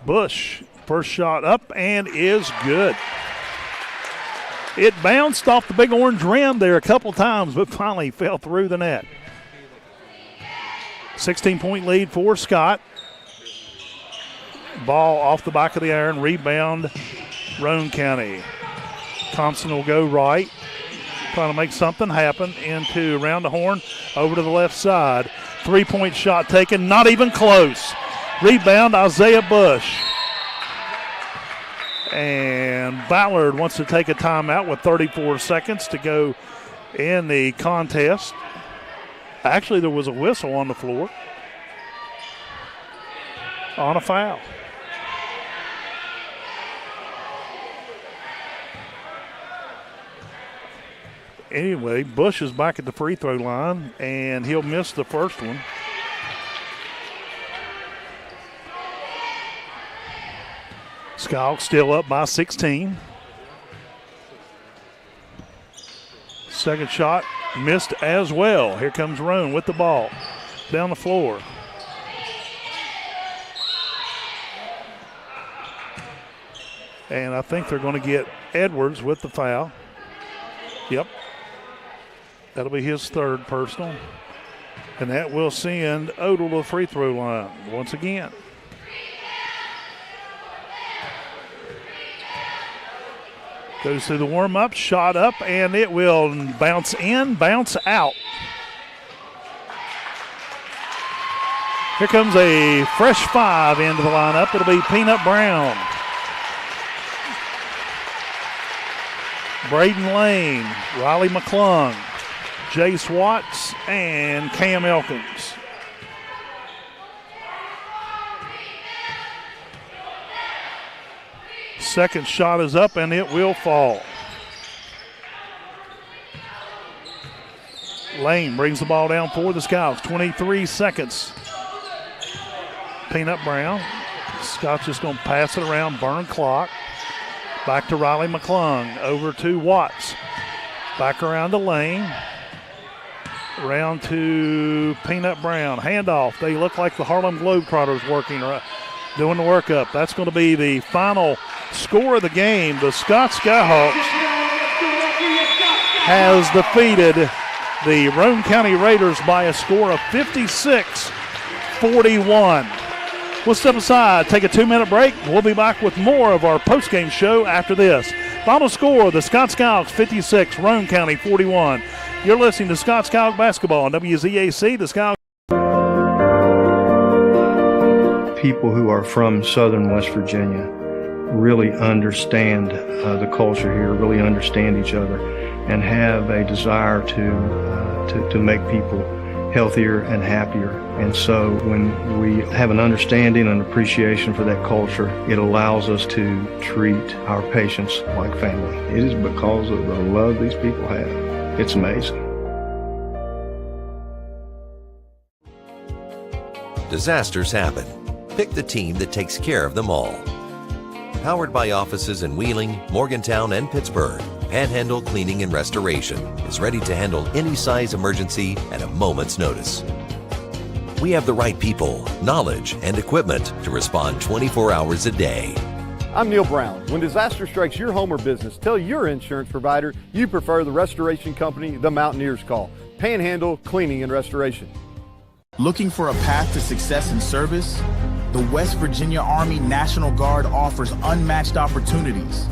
Bush, first shot up and is good. It bounced off the big orange rim there a couple times, but finally fell through the net. 16-point lead for Scott. Ball off the back of the iron, rebound, Roane County. Thompson will go right, trying to make something happen into around the horn, over to the left side. 3-point shot taken, not even close. Rebound, Isaiah Bush. And Ballard wants to take a timeout with 34 seconds to go in the contest. Actually, there was a whistle on the floor on a foul. Anyway, Bush is back at the free throw line, and he'll miss the first one. Skyhawks still up by 16. Second shot missed as well. Here comes Roane with the ball down the floor. And I think they're going to get Edwards with the foul. Yep. That'll be his third personal. And that will send Odell to the free throw line once again. Goes through the warm-up, shot up, and it will bounce in, bounce out. Here comes a fresh 5 into the lineup. It'll be Peanut Brown, Braden Lane, Riley McClung, Jace Watts, and Cam Elkins. Second shot is up, and it will fall. Lane brings the ball down for the Scouts. 23 seconds. Peanut Brown. Scouts just going to pass it around, burn clock. Back to Riley McClung. Over to Watts. Back around to Lane. Around to Peanut Brown. Handoff. They look like the Harlem Globetrotters working, doing the workup. That's going to be the final score of the game. The Scott Skyhawks has defeated the Roane County Raiders by a score of 56-41. We'll step aside, take a 2-minute break. We'll be back with more of our postgame show after this. Final score, the Scott Skyhawks 56, Roane County 41. You're listening to Scott Skyhawk Basketball on WZAC. The Skyhawks. People who are from southern West Virginia really understand the culture here, really understand each other, and have a desire to make people healthier and happier. And so when we have an understanding and appreciation for that culture, it allows us to treat our patients like family. It is because of the love these people have. It's amazing. Disasters happen. Pick the team that takes care of them all. Powered by offices in Wheeling, Morgantown, and Pittsburgh, Panhandle Cleaning and Restoration is ready to handle any size emergency at a moment's notice. We have the right people, knowledge, and equipment to respond 24 hours a day. I'm Neil Brown. When disaster strikes your home or business, tell your insurance provider you prefer the restoration company the Mountaineers call, Panhandle Cleaning and Restoration. Looking for a path to success in service? The West Virginia Army National Guard offers unmatched opportunities.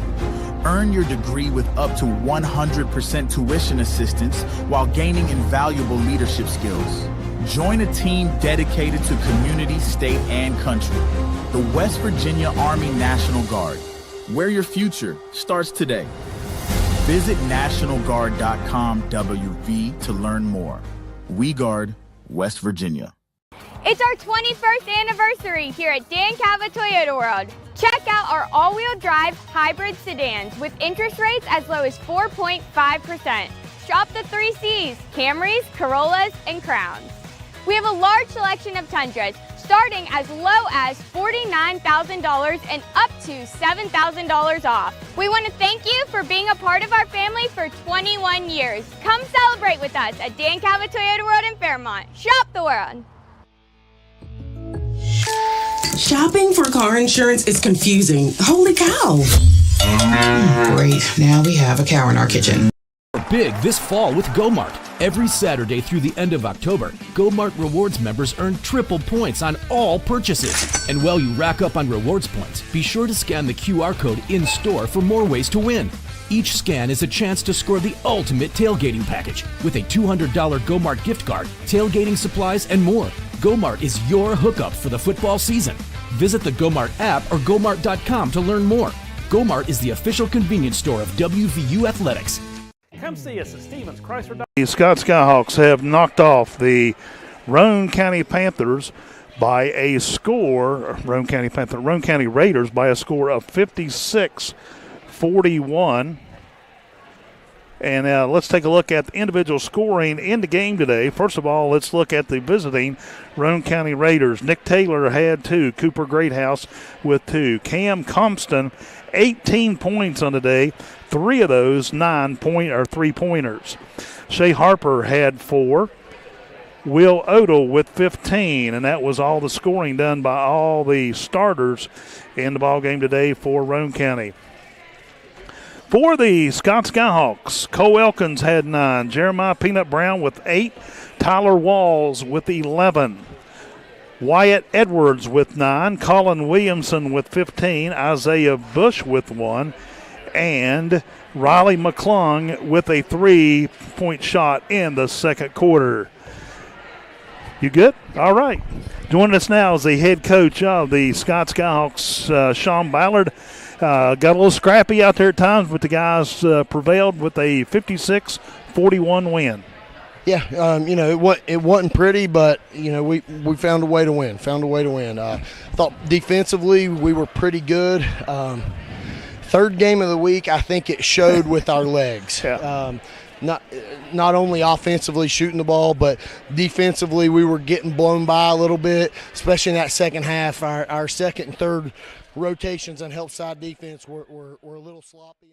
Earn your degree with up to 100% tuition assistance while gaining invaluable leadership skills. Join a team dedicated to community, state, and country. The West Virginia Army National Guard, where your future starts today. Visit NationalGuard.com WV to learn more. We guard West Virginia. It's our 21st anniversary here at Dan Cava Toyota World. Check out our all-wheel drive hybrid sedans with interest rates as low as 4.5%. Shop the 3 Cs, Camrys, Corollas, and Crowns. We have a large selection of Tundras, starting as low as $49,000 and up to $7,000 off. We want to thank you for being a part of our family for 21 years. Come celebrate with us at Dan Cava Toyota World in Fairmont. Shop the world. Shopping for car insurance is confusing. Holy cow. Great, now we have a cow in our kitchen. Big this fall with GoMart. Every Saturday through the end of October, GoMart Rewards members earn triple points on all purchases. And while you rack up on rewards points, be sure to scan the QR code in-store for more ways to win. Each scan is a chance to score the ultimate tailgating package with a $200 GoMart gift card, tailgating supplies, and more. GoMart is your hookup for the football season. Visit the GoMart app or GoMart.com to learn more. GoMart is the official convenience store of WVU Athletics. Come see us at Stevens Chrysler. The Scott Skyhawks have knocked off the Roane County Panthers by a score, Roane County Raiders by a score of 56-41. And let's take a look at the individual scoring in the game today. First of all, let's look at the visiting Roane County Raiders. Nick Taylor had 2. Cooper Greathouse with 2. Cam Compston, 18 points on the day. 3 of those 3-pointers. Shea Harper had 4. Will Odell with 15, and that was all the scoring done by all the starters in the ball game today for Roane County. For the Scott Skyhawks, Cole Elkins had 9. Jeremiah Peanut Brown with 8. Tyler Walls with 11. Wyatt Edwards with 9. Colin Williamson with 15. Isaiah Bush with 1. And Riley McClung with a 3-point shot in the second quarter. You good? All right. Joining us now is the head coach of the Scott Skyhawks, Sean Ballard. Got a little scrappy out there at times, but the guys prevailed with a 56-41 win. Yeah, it wasn't pretty, but we found a way to win. Thought defensively we were pretty good. Third game of the week, I think it showed with our legs. Yeah. Not only offensively shooting the ball, but defensively we were getting blown by a little bit, especially in that second half. Our second and third rotations on help side defense were a little sloppy.